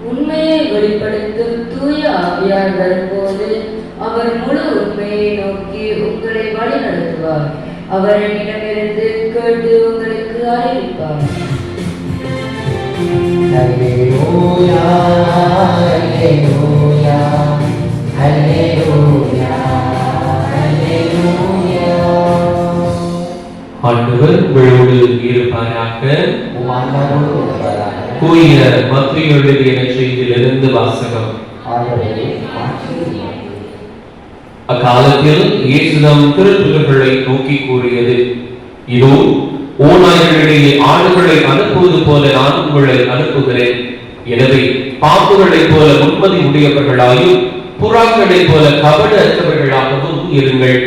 [SPEAKER 3] உண்மையை வெளிப்படுத்தும் தூய ஆவியார் வரும்போது அவர் முழு உண்மையை நோக்கி உங்களை வழி நடத்துவார். அவர் என்னிடமிருந்து கேட்டு உங்களுக்கு அறிவிப்பார்.
[SPEAKER 2] Hallelujah, hallelujah, hallelujah, hallelujah.
[SPEAKER 1] ஆண்டவர் உங்களோடு இருப்பாராக.
[SPEAKER 2] உம்மாண்டவரோடு இருப்பாராக.
[SPEAKER 1] தூய மத்தேயு எழுதிய நற்செய்தியிலிருந்து வாசகம்.
[SPEAKER 2] ஆண்டவரே மாட்சி உமக்கு.
[SPEAKER 1] அக்காலத்தில் இயேசுதம் திருத்துதர்களை நோக்கி கூறியது, இதோ ஓநாய்களிடையே ஆடுகளை அனுப்புவது போல நான் உங்களை அனுப்புகிறேன். எனவே பாம்புகளைப் போல முன்மதி உடையவர்களாயும் புறாக்களைப் போல கபட அற்றவர்களாகவும் இருங்கள்.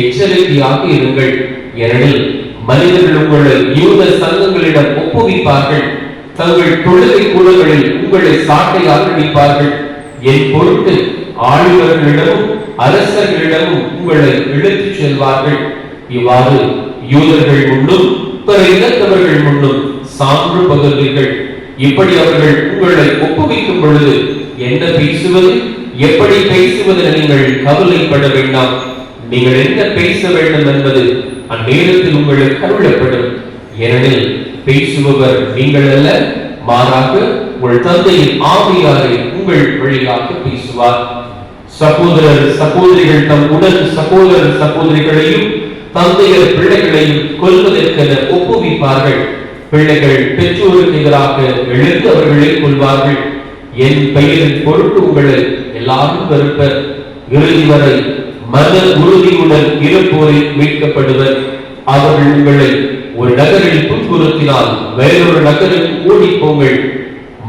[SPEAKER 1] எச்சரிக்கையாக இருங்கள். ஏனெனில் மனிதர்கள் உங்களை யூத சங்கங்களிடம் ஒப்புவிப்பார்கள். தங்கள் தொழுகை கூடங்களில் உங்களை சாட்டையாக அடிப்பார்கள். என் பொருட்டு ஆளுநர்களிடமும் அரசர்களிடமும் உங்களை இழுத்துச் செல்வார்கள். இவ்வாறு யூதர்கள் முன்னும் பிற இனத்தவர்கள் முன்னும் சான்று பகர்வீர்கள். இப்படி அவர்கள் உங்களை ஒப்புவிக்கும் பொழுது என்ன பேசுவது, எப்படி பேசுவது என நீங்கள் கவலைப்பட வேண்டாம். நீங்கள் என்ன பேச வேண்டும் என்பது அந்நேரத்தில் உங்களுக்கு அருளப்படும். ஏனெனில் பேசுபவர் நீங்கள் அல்ல, மாறாக உங்கள் தந்தையின் ஆவியாரை உங்கள் வழியாக பேசுவார். சகோதரர் சகோதரிகள் தம் உடன் சகோதரர் சகோதரிகளையும் தந்தையர் பிள்ளைகளையும் கொல்வதற்கென ஒப்புவிப்பார்கள். பிள்ளைகள் பெற்றோருக்கு எதிராக எழுந்து அவர்களை கொள்வார்கள். என் பெயரின் பொருட்டு உங்களை எல்லாரும் வெறுப்பர். இறுதி வரை மன உறுதியுடன் இருப்போரில் மீட்கப்படுவர். அவர்கள் உங்களை ஒரு நகரில் துன்புறுத்தினால் வேறொரு நகரில் ஓடிப்போங்கள்.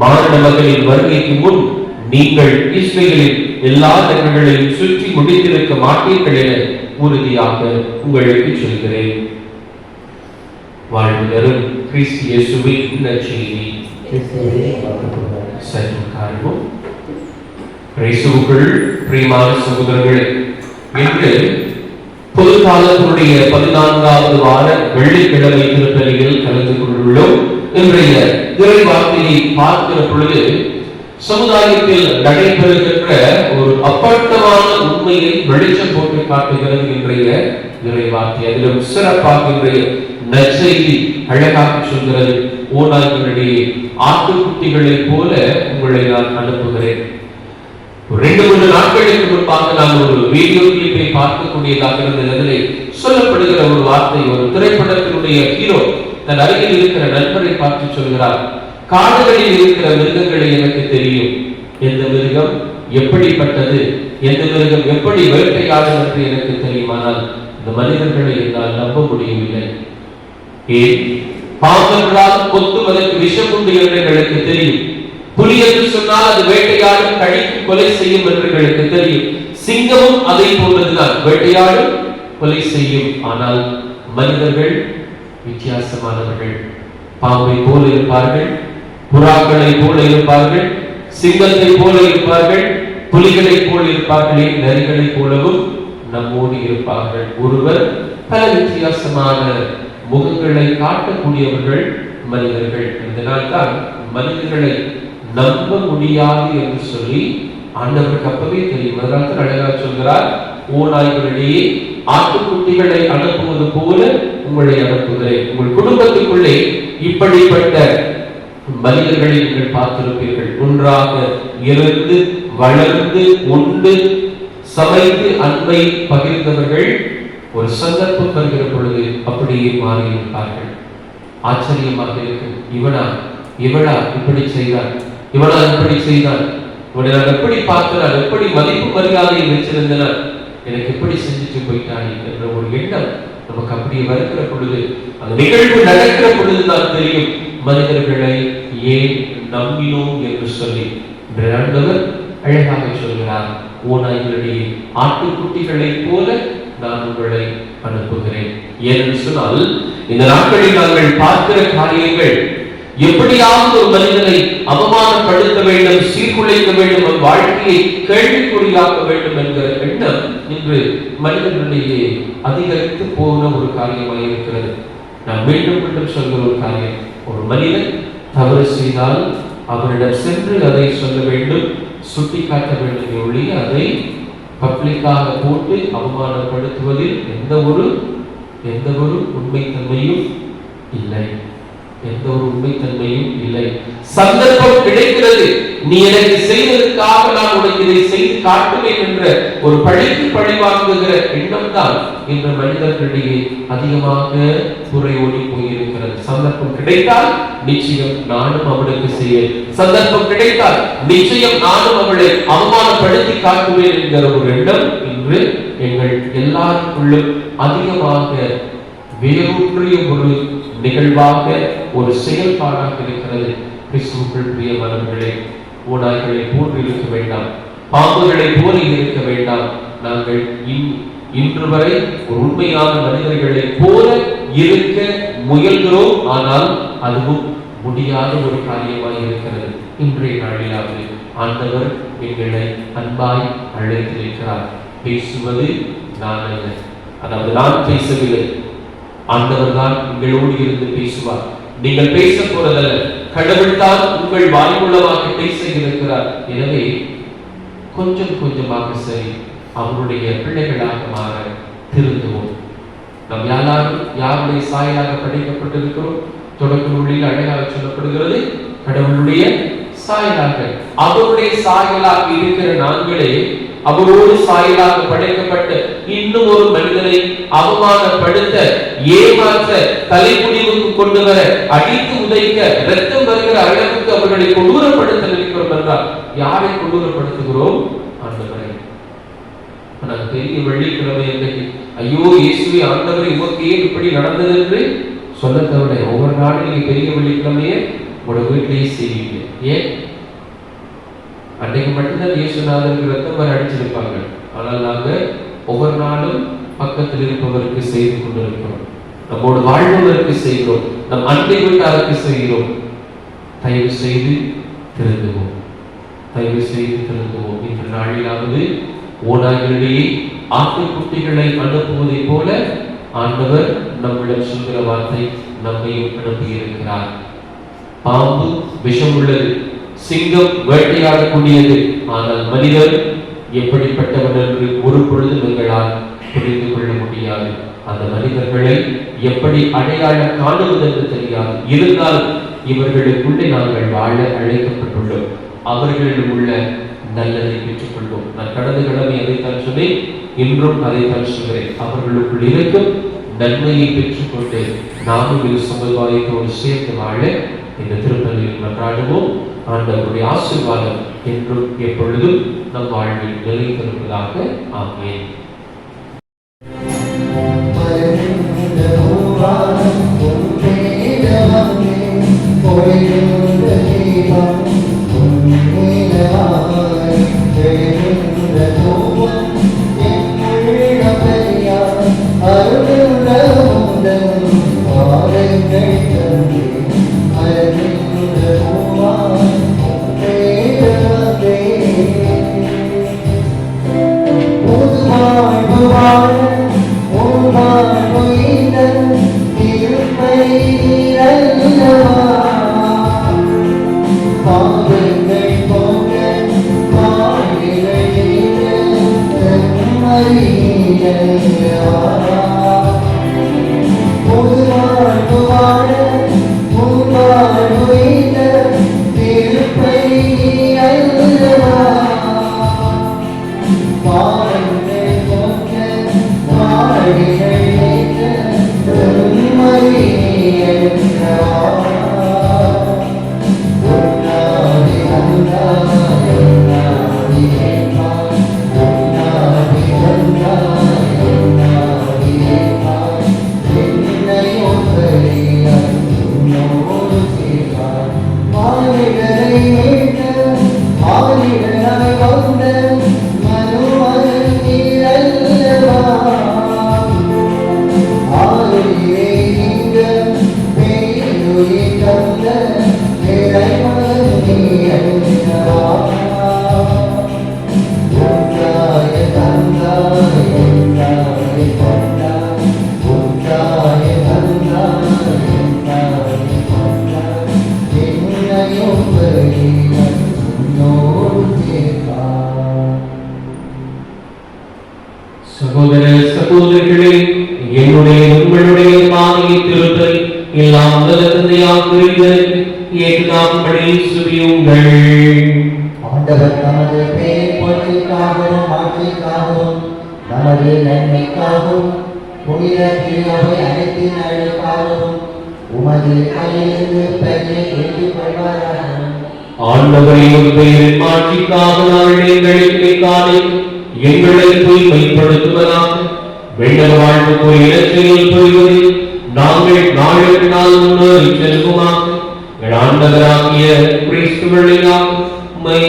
[SPEAKER 1] மானிட மகனின் வருகைக்கு முன் நீங்கள் இஸ்ரேலின் எல்லா நகர்களையும் சுற்றி முடித்திருக்க மாட்டீர்கள் என உறுதியாக உங்களுக்கு சொல்கிறேன். வாழ்வு தரும் கிறிஸ்து இயேசுவின் நற்செய்தி.
[SPEAKER 2] கிறிஸ்துவே உமக்கு புகழ்.
[SPEAKER 1] சற்று காரணம் கிறிஸ்துவுக்குள் பிரியமான சகோதரர்களே, இன்று பொதுக்காலத்தினுடைய 14வது வார வெள்ளிக்கிழமை திருப்பலியில் கலந்து கொண்டுள்ளோம். இன்றைய இறை வார்த்தையை பார்க்கிற பொழுது சமுதாயத்தில் நடைபெறுகின்ற ஒரு அப்பட்டமான உண்மையை வெளிச்சம் போட்டு காட்டுகிறது இன்றைய இறை வார்த்தை. அதிலும் சிறப்பாக இன்றைய நற்செய்தி அழகாக சொல்கிறது. ஓநாய்களிடையே ஆட்டுக்குட்டிகளைப் போல உங்களை நான் அனுப்புகிறேன். 2-3 நாட்களுக்கு முன்பாக நான் ஒரு வீடியோ கிளிப்பை பார்க்கக்கூடியதாக இருந்ததிலே சொல்லப்படுகிற ஒரு வார்த்தை, ஒரு திரைப்படத்தினுடைய ஹீரோ தன் அருகில் இருக்கிற நண்பரை பார்த்து சொல்கிறார், காடுகளில் இருக்கிற மிருகங்களை எனக்கு தெரியும். எந்த மிருகம் எப்படிப்பட்டது, எந்த மிருகம் எப்படி வேட்டையாடும் என்று எனக்கு தெரியுமானால் இந்த மனிதர்களை என்னால் நம்ப முடியவில்லை. ஏன்? பாம்பென்றால் கொத்துவதற்கு விஷம் உண்டு என்று எங்களுக்கு தெரியும். புலி என்று சொன்னால் அது வேட்டையாடும், கடிக்கும், கொலை செய்யும் என்று எங்களுக்கு தெரியும். சிங்கமும் அதை போன்றதுதான், வேட்டையாடும், கொலை செய்யும். ஆனால் மனிதர்கள் வித்தியாசமானவர்கள். பாம்பை போல இருப்பார்கள், புறாக்களை போல இருப்பார்கள், சிங்கத்தை போல இருப்பார்கள், புலிகளை போல இருப்பார்களே, நரிகளை போலவும் நம்மோடு இருப்பார்கள். ஒருவர் பல வித்தியாசமான முகங்களை காட்டக்கூடியவர்கள் மனிதர்கள். இதனால் தான் மனிதர்களை நம்ப முடியாது என்று சொல்லி ஆண்டவருக்கு அப்பவே தெரியும். அதனால தான் அழகா சொல்கிறார், ஓநாய்களிடையே ஆட்டுக்குட்டிகளை அனுப்புவது போல உங்களை அனுப்புகிறேன். உங்கள் குடும்பத்துக்குள்ளே இப்படிப்பட்ட மனிதர்களை நீங்கள் பார்த்திருப்பீர்கள். ஒன்றாக இருந்து வளர்ந்து உண்டு சமைத்து அன்பை பகிர்ந்தவர்கள் ஒரு சந்தர்ப்பம் வருகிற பொழுது அப்படியே மாறியிருப்பார்கள். ஆச்சரியமாக இருக்கு. இவளா இப்படி செய்தார், இவளா இப்படி செய்தார், இவனை நான் எப்படி பார்க்கிறார், எப்படி மதிப்பு மரியாதையை வச்சிருந்தனர், எனக்கு எப்படி செஞ்சுட்டு போயிட்டாங்க என்ற ஒரு எண்ணம் நமக்கு அப்படியே வருகிற பொழுது, அந்த நிகழ்வு நடக்கிற பொழுதுதான் தெரியும் மனிதர்களை ஏன் நம்பினோம் என்று சொல்லி. ஆண்டவர் அழகாக சொல்கிறார், ஓநாய்களிடையே ஆட்டுக்குட்டிகளை போல நான் உங்களை அனுப்புகிறேன். ஏனென்று சொன்னால் இந்த நாட்களில் நாங்கள் பார்க்கிற காரியங்கள் எப்படியாவது ஒரு மனிதனை அவமானப்படுத்த வேண்டும், சீர்குலைக்க வேண்டும், ஒரு வாழ்க்கையை கேள்விக்குறியாக்க வேண்டும் என்கிற எண்ணம் இன்று மனிதர்களிடையே அதிகரித்து போன ஒரு காரியமாக இருக்கிறது. நான் மீண்டும் மீண்டும் சொல்கிற ஒரு காரியம், ஒரு மனிதன் தவறு செய்தால் அவரிடம் சென்று அதை சொல்ல வேண்டும், சுட்டி காட்ட வேண்டும் ஒழிய அதை பப்ளிக்காக போட்டு அவமானப்படுத்துவதில் எந்த ஒரு உண்மைத்தன்மையும் இல்லை. எந்த ஒரு உண்மைத்தன்மையும் இல்லை. சந்தர்ப்பம் கிடைக்கிறது, நீ எனக்கு செய்வதற்காக நான் உனக்கு இதை செய்து காட்டுவேன் என்ற ஒரு பழிக்கு பழி வாங்குகிற எண்ணம் தான் இன்று மனிதர்களிடையே அதிகமாக புரையோடி போயிருக்கிறது. சந்தர்ப்பம் கிடைத்தால் நிச்சயம் நானும் அவனுக்கு செய்வேன், சந்தர்ப்பம் கிடைத்தால் நிச்சயம் நானும் அவளை அவமானப்படுத்தி காட்டுவேன் என்கிற ஒரு எண்ணம் இன்று எங்கள் எல்லாருக்குள்ளும் அதிகமாக வேரூன்றிய ஒரு நிகழ்வாக, ஒரு செயல்பாடாக இருக்கிறது. கிறிஸ்துவுக்குள் பிரியமானவர்களே, ஓநாய்களை போன்று இருக்க வேண்டாம், பாம்புகளை போல இருக்க வேண்டாம். நாங்கள் இன்று வரை ஒரு உண்மையான மனிதர்களை போல இருக்க முயல்கிறோம். ஆனால் அதுவும் முடியாத ஒரு காரியமாக இருக்கிறது. இன்றைய நாளிலாவது ஆண்டவர் எங்களை அன்பாய் அழைத்திருக்கிறார். பேசுவது நான் அல்ல, அதாவது நான் பேசவில்லை, ஆண்டவர் தான் உங்களோடு இருந்து பேசுவார். நீங்கள் பேச போறதல்ல, கடவுள் தான் உங்கள் வாய் மூலமாக பேச இருக்கிறார். எனவே கொஞ்சம் கொஞ்சமாக சரி அவருடைய பிள்ளைகளாக மாற திருந்துவோம். நாம் யாருடைய சாயலாக படைக்கப்பட்டிருக்கிறோம்? தொடக்க நூலில் அழகாக சொல்லப்படுகிறது, கடவுளுடைய சாயலாக. அவருடைய சாயலாக இருக்கிற நாங்களே அவரோடு சாயலாக படைக்கப்பட்ட இன்னும் ஒரு மனிதனை அவமானப்படுத்த, ஏமாற்ற, தலைமுடிவுக்கு கொண்டு வர, அடித்து உதைக்க, ரத்தம் வருகிற அளவுக்கு அவர்களை கொடூரப்படுத்த நினைக்கிறோம் என்றால் யாரை கொடூரப்படுத்துகிறோம்? ஆண்டவரை. நான் பெரிய வெள்ளிக்கிழமை என்றைக்கு ஐயோ இயேசுவே ஆண்டவரை உமக்கே இப்படி நடந்தது என்று சொல்ல தவிர ஒவ்வொரு நாளும் நீங்க பெரிய வெள்ளிக்கிழமையே உங்களோட வீட்டிலேயே செய்வீங்க. ஏன்? அன்றைக்கு மட்டும்தான் இயேசுநாதருக்கு ரத்தம் வர அடிச்சிருப்பாங்க. ஆனால் நாங்க ஒவ்வொரு நாளும் பக்கத்தில் இருப்பவருக்கு செய்து கொண்டிருக்கிறோம், நம்மோடு வாழ்வதற்கு செய்கிறோம், நம் அண்டை வீட்டாருக்கு செய்கிறோம். தயவு செய்து திருந்துவோம், தயவு செய்து திருந்துவோம். இன்று நாளிலாவது ஓநாய்களிடையே ஆட்டுக்குட்டிகளை அனுப்புவதை போல ஆண்டவர் நம்மிடம் சொல்கிற வார்த்தை நம்மையும் அனுப்பியிருக்கிறார். பாம்பு விஷம் உள்ளது, சிங்கம் வேட்டையாடக்கூடியது, ஆனால் மனிதர் எப்படிப்பட்டவர் என்று ஒரு பொழுது உங்களால் புரிந்து கொள்ள முடியாது. அந்த மனிதர்களை எப்படி அடையாளம் காணுவது என்று தெரியாது. இருந்தாலும் இவர்களுக்குள்ளே நாங்கள் வாழ அழைக்கப்பட்டுள்ளோம். அவர்களிடம் உள்ள நல்லதை பெற்றுக் கொள்வோம். நான் கடந்த கிழமை அதைத்தான் சொன்னேன், இன்றும் அதைத்தான் சொல்கிறேன். அவர்களுக்குள் இருக்கும் நன்மையை பெற்றுக்கொண்டு நாமும் இது சமுதாயத்தோடு சேர்ந்து வாழ இந்த திருப்பலியில் மன்றாடுவோம். ஆண்டவருடைய ஆசீர்வாதம் என்றும் எப்பொழுதும் நம் வாழ்வில் நிலைத்திருப்பதாக. ஆமென்.
[SPEAKER 2] போய்
[SPEAKER 1] எல்லாம் வல்ல தந்தையாகிய ஏகனாம்படி சுபியுங்கள்.
[SPEAKER 2] ஆண்டவர் நமது பேர் போற்றிக்காகவும் மாற்றிக்காகவும் நமது நன்மைக்காகவும் புனித திருவை அனைத்தின் அழைக்காகவும் உமது கையிலிருந்து பெரிய ஏற்றுக்கொள்வாராக.
[SPEAKER 1] ஆண்டவரை ஒரு பெயரின் மாற்றிக்காக நாங்கள் எங்களுக்கு காலை எங்களை தூய்மைப்படுத்துவதாக வெள்ளர் வாழ்வுக்கு இலச்சையில் புரிவது நாங்கள் நாளுக்கு நாள் முன்னேறி செல்வோமாக. ஆண்டவராகிய கிறிஸ்து வழியாக உம்மை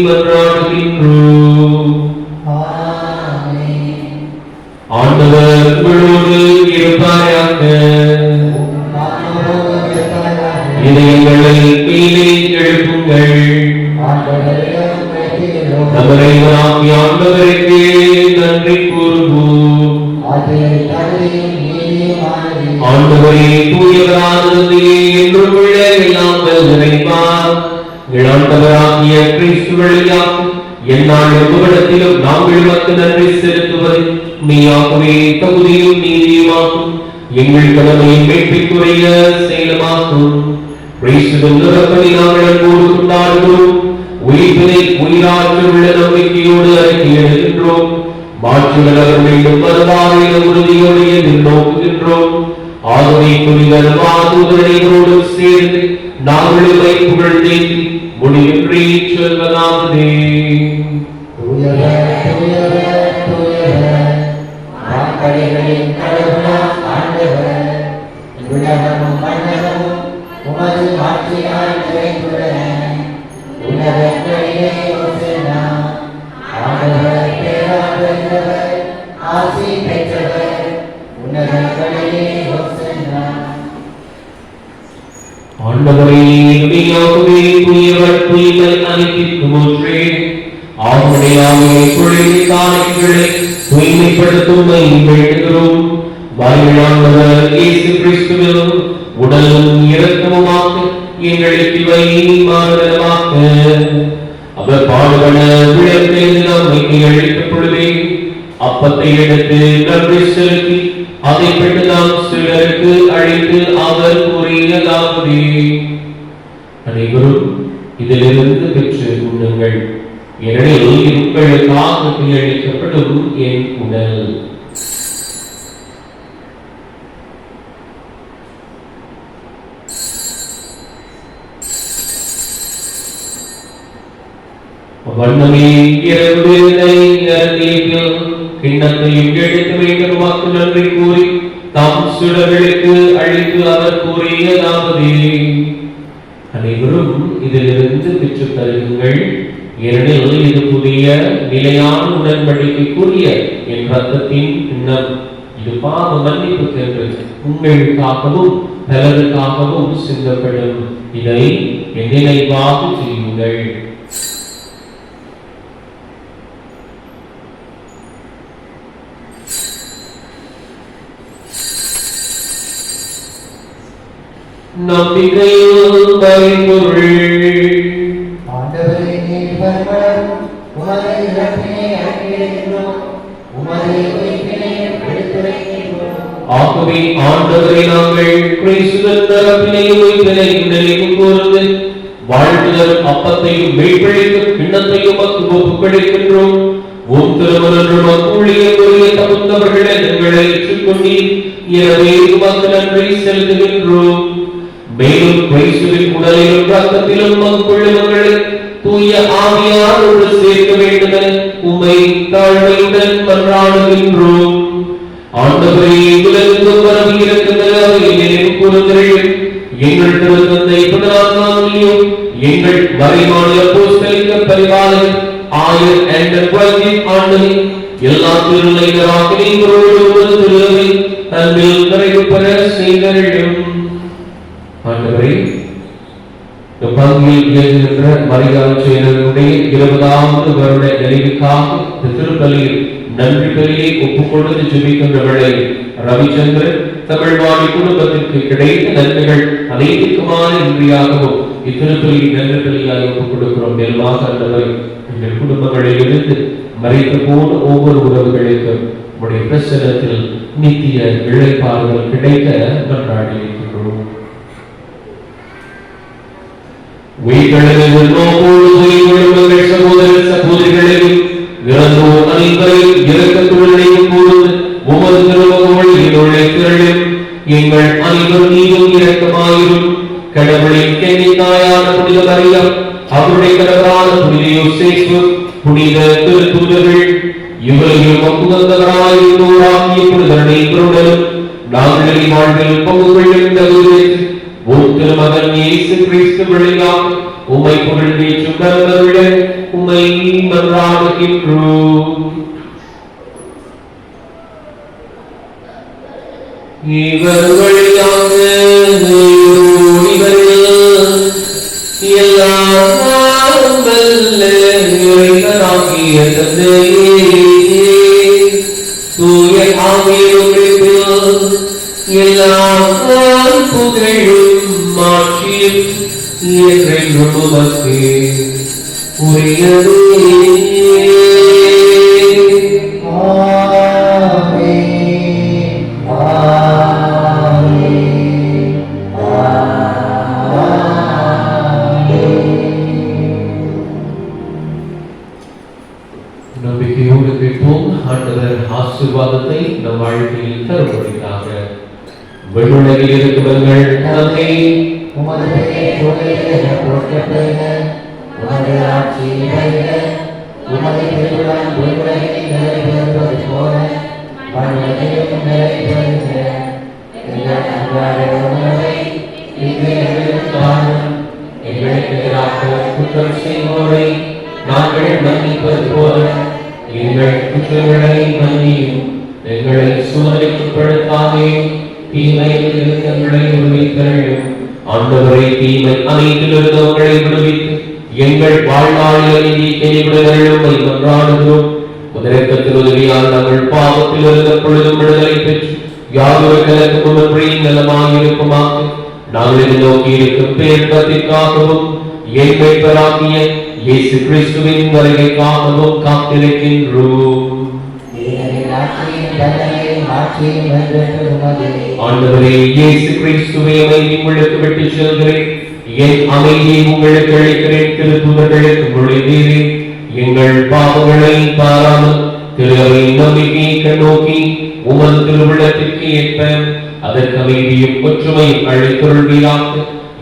[SPEAKER 1] மன்றாடுகின்றோம். ஆண்டவர் உங்களோடு இருப்பாராக. இதயங்களை மேலே எழுப்புங்கள். நம்முடைய ஆண்டவருக்கு நன்றி கூறுவோம். ஆண்டவரே தூயவரானதே என்றும் உள்ள எல்லாம் நிறைவார். ஆண்டவராகிய கிறிஸ்து வழியாக என்னால் எவ்விடத்திலும் நாங்கள் உமக்கு நன்றி செலுத்துவது நீயாகவே தகுதியும் நீதியுமாகும். எங்கள் கடமையை மீட்பிற்குரிய செயலமாகும். கிறிஸ்துவின் நிரப்படி நாங்கள் அன்போடு கொண்டாடுகிறோம். உயிர்ப்பினை உயிராற்ற உள்ள நம்பிக்கையோடு அறிக்கை எழுகின்றோம். மாற்றுள்ளவர் மீண்டும் வருவார் என உறுதியோடு எதிர்நோக்குகின்றோம். ஆகவே புனிதர் மாதூதர்களோடு சேர்ந்து நாங்கள் இவை புகழ்ந்தேன் முடிவின்றி சொல்வதாகவே. ஆண்டவரே நீயாகவே தூயவர் தூய்மை அனைத்திற்கும் ஒன்றே. ஆவுடையாகவே குழந்தை காணிக்கைகளை தூய்மைப்படுத்தும் வேண்டுகிறோம். வாயிலானவர் இயேசு கிறிஸ்துவின் உடலும் இரக்கமுமாக எங்களுக்கு இவை மாறுதலாக. அவர் பாடுபட விளக்கிலிருந்து நம்மைக்கு அழைக்கும் பொழுதே அப்பத்தை எடுத்து நன்றி செலுத்தி அதை பெற்று நாம் சிலருக்கு அழைத்து அவர் கூறியதாவது, அனைவரும் இதிலிருந்து பெற்று உண்ணுங்கள், ஏனெனில் உங்களுக்காக கையளிக்கப்படும் என் உடல். வண்ணமே இரவு கிண்ணத்தையும் எடுத்து வைத்து வாக்கு நன்றி கூறி தாம் சுடர்களுக்கு அழைத்து அவர் கூறியதாவது, அனைவரும் இதிலிருந்து பெற்று தருங்கள், ஏனெனில் இது புதிய நிலையான உடன்படிக்கைக்குரிய என் ரத்தத்தின் கிண்ணம். இது பாவ மன்னிப்புக்கென்று உங்களுக்காகவும் பலருக்காகவும் சிந்தப்படும். இதை என் நினைவாக செய்யுங்கள். நம்பிக்கையில் பரிபொருள்.
[SPEAKER 2] ஆண்டவரே நீர் வருவதும் உமது இறப்பினை அறிக்கையிடுகிறோம், உமது உயிர்ப்பினை எடுத்துரைக்கின்றோம்.
[SPEAKER 1] ஆகவே ஆண்டவரை நாங்கள் கிறிஸ்துவின் இறப்பினையும் உயிர்ப்பினையும் நினைவு கூர்ந்து வாழ்த்துதல் அப்பத்தையும் மீட்பளிக்கும் கிண்ணத்தையும் ஒப்புக்கொடுக்கின்றோம். உம் திருமணம் ஊழியர்களுடைய தகுந்தவர்களை எங்களை ஏற்றுக்கொண்டீர். எனவே உமக்கு நன்றி செலுத்துகின்றோம். மேலும் கிறிஸ்துவின் உடலிலும் ரத்தத்திலும் பங்குள்ளவர்களை தூய ஆவியாரோடு சேர்க்க வேண்டும் என உம்மை தாழ்மையுடன் மன்றாடுகின்றோம். ஆண்டவரே உலகெங்கு பரவி இருக்கின்ற நினைவு கூறுகிறீர்கள். எங்கள் திருத்தந்தை புனிதராகவும் எங்கள் மறைமாநில அப்போஸ்தலிக பரிபாலகர் ஆயர் ஆண்டனி எல்லா திருநிலைகளாக நீங்களோடு உமது திருவை அன்பில் நிறைவு பெற செய்தருளும். ஆண்டவரே, பங்கில் இயங்குகின்ற மரியாதை செயலர்களுடைய 20வது வருட நிறைவுக்காக திருப்பலியில் நன்றி பலியை ஒப்புக்கொண்டு ஜெபிக்கின்ற வேளை ரவிச்சந்திரன் தமிழ்வாழி குடும்பத்திற்கு கிடைத்த நன்மைகள் அனைத்துக்குமான இன்றியாகவும் இத்திருப்பலி நன்றி பலியாய் ஒப்புக் கொடுக்கிறோம். மேல்வாக ஆண்டவரே, எங்கள் குடும்பங்களை எடுத்து மறைத்து போன ஒவ்வொரு உறவுகளுக்கும் உடைய பிரசனத்தில் நித்திய இழைப்பாறுதல் கிடைக்க மன்றாடி இருக்கிறோம். உயிர்த்தெழுதலில் நோக்கோடு துயிலும் எங்கள் சகோதர சகோதரிகளையும் இறந்தோர் அனைவரையும் இரக்கத்துடன் நினைவு கூர்ந்து உமது திருமகவழியினுள்ளே திரளும் எங்கள் அனைவர் மீதும் இரக்கமாயிரும். கடவுளின் கன்னித்தாயான புனித மரியம், அவருடைய கணவரான புனித யோசேப்பு, புனித திருத்தூதர்கள், இவரையும் உகந்தவராயிருந்தோராகிய புனித அனைவருடனும் நாங்கள் வாழ்வில் பங்கு கொள்கின்ற திருமகன் இயேசு கிறிஸ்து வழியாக உம்மை புகழ்ந்தேற்றும் நல்வருட உம்மை மன்றாடுகின்றோம். இவர் வழியாக எல்லாம் வல்ல இறைவனாகிய தந்தையே, தூய ஆவியோடு எல்லாம் புகழும் மாட்சியும் என்றென்றும் உமக்கு உரியதே. நம்பிக்கையோடு கேட்போம். ஆண்டவர் ஆசீர்வாதத்தை நம் வாழ்க்கையில் தருவதற்காக. விண்ணுலகில் இருக்கிறவர்கள் தந்தை,
[SPEAKER 2] உமது பெயர் போற்றப்படுக, உமது ஆட்சி வருக, உமது திருவிழம் உலகில் நிறைவேறுவது போல மண்ணுலகிலும் நிறைவேறுக. எங்கள் அன்றாட உணவை இன்று எங்களுக்கு தாரும்.
[SPEAKER 1] எங்களுக்கு எதிராக குற்றம் செய்வோரை நாங்கள் மன்னிப்பது போல எங்கள் குற்றங்களை மன்னியும். எங்களை சோதனைக்குட்படுத்தாதே, தீமையில் இருந்து எங்களை விடுவித்தருளும். ஆண்டவரே, தீமை அனைத்திலிருந்து உங்களை விடுவித்து எங்கள் வாழ்நாளில் நீதியை விடுதலும் மன்றாடுகிறோம். முதற்கத்தில் உதவியால் நாங்கள் பாவத்தில் இருந்த பொழுதும் விடுதலை பெற்று யாதொரு கலக்கும் ஒன்றையும் நலமாயிருக்குமாக நாங்கள் நோக்கி இருக்கும் பேர்பத்திற்காகவும் எங்கள் பெறாகிய இயேசு கிறிஸ்துவின் வருகைக்காகவும் காத்திருக்கின்றோம். ஆண்டவரே, இயேசு கிறிஸ்துவை அமைதி உங்களுக்கு விட்டு செல்கிறேன், என் அமைதியை உங்களுக்கு அளிக்கிறேன். திருத்தூதர்களுக்கு மொழிந்தீரே, எங்கள் பாவங்களை பாராமல் திருவை நம்பிக்கையை கண்ணோக்கி உமது திருவிழத்திற்கு ஏற்ப அதற்கு அமைதியும் ஒற்றுமையும் அளித்தருள்வீராக.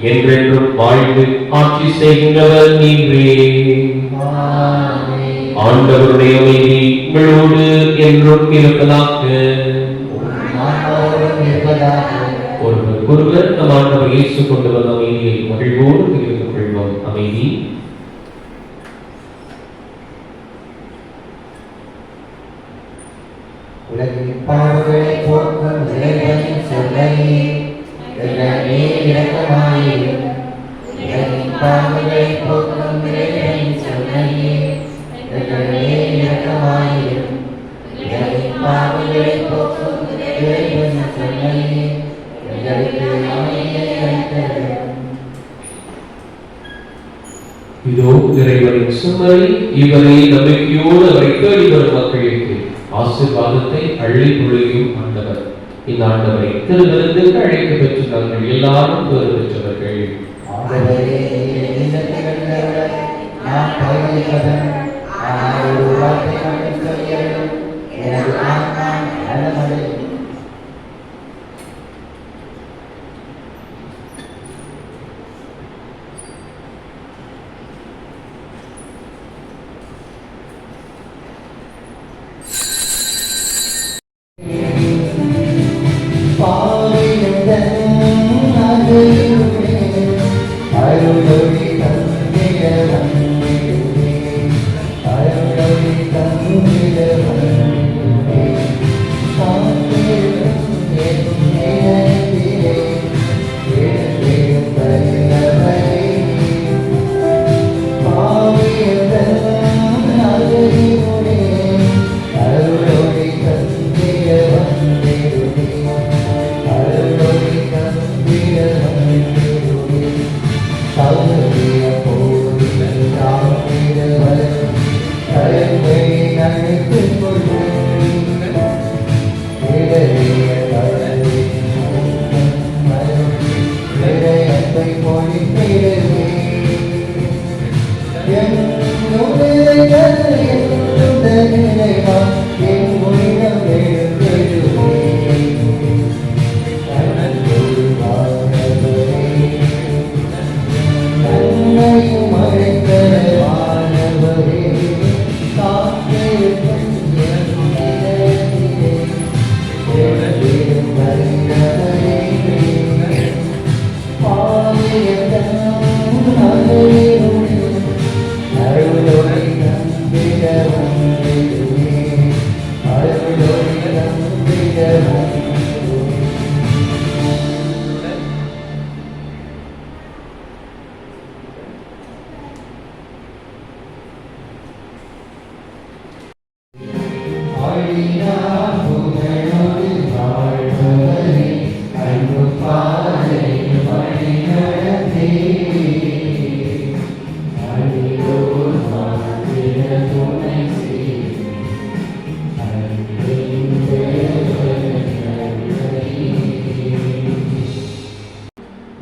[SPEAKER 1] என்றென்றும் வாழ்ந்து ஆட்சி செய்கின்றவர் நீரே. ஆண்டவருடைய அமைதி உங்களோடு என்றும் இருப்பதாக. ஒருவர் நம் ஆண்டவர் இயேசு கொண்டு வந்த அமைதியை மகிழ்வோடு தெரிவித்துக் கொள்வோம். அமைதி.
[SPEAKER 2] உலகின் பாவங்களை போக்கும் இறைவனின் சொல்லையே எங்கள் மேல் இரக்கமாயிரும். உலகின் பாவங்களை போக்கும் இறைவனின் சொல்லையே எங்கள் மேல் இரக்கமாயிரும். உலகின் பாவங்களை போக்கும் இறைவனின் சொல்லையே எங்களுக்கு அமைதியை அளித்தருளும்.
[SPEAKER 1] இதோ இறைவனின் சுமரை, இவரை நம்பிக்கையோடு அவரை தேடி வரும் மக்களுக்கு ஆசீர்வாதத்தை அள்ளி பொழியும் ஆண்டவர். இந்த ஆண்டவரை திருவிருந்துக்கு அழைக்க பெற்று நாங்கள் எல்லாரும் பேறு பெற்றவர்கள்.
[SPEAKER 2] I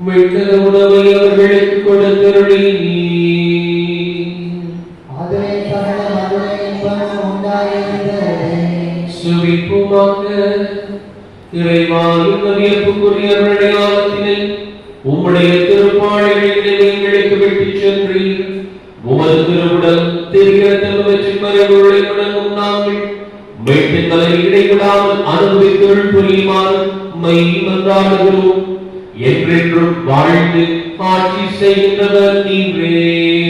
[SPEAKER 1] விட்டத உணவை அவர்களுக்கு கொடுத்தருளி சுவிப்புமாக இறைவாயின் வியப்புக்குரிய அடையாளத்தினை உம்முடைய திருப்பாளைகளில் எங்களுக்கு விட்டுச் சென்றீர். உமது திருவுடல் திரிய திருவச்சின் மறைவுகளை வணங்கும் நாங்கள் மீட்டுங்களை இடைவிடாமல் அனுபவித்தொழில் புரியுமாறு மை மன்றாடுகிறோம். என்றென்றும் வாழ்ந்து ஆட்சி செய்கின்றவர் நீரே.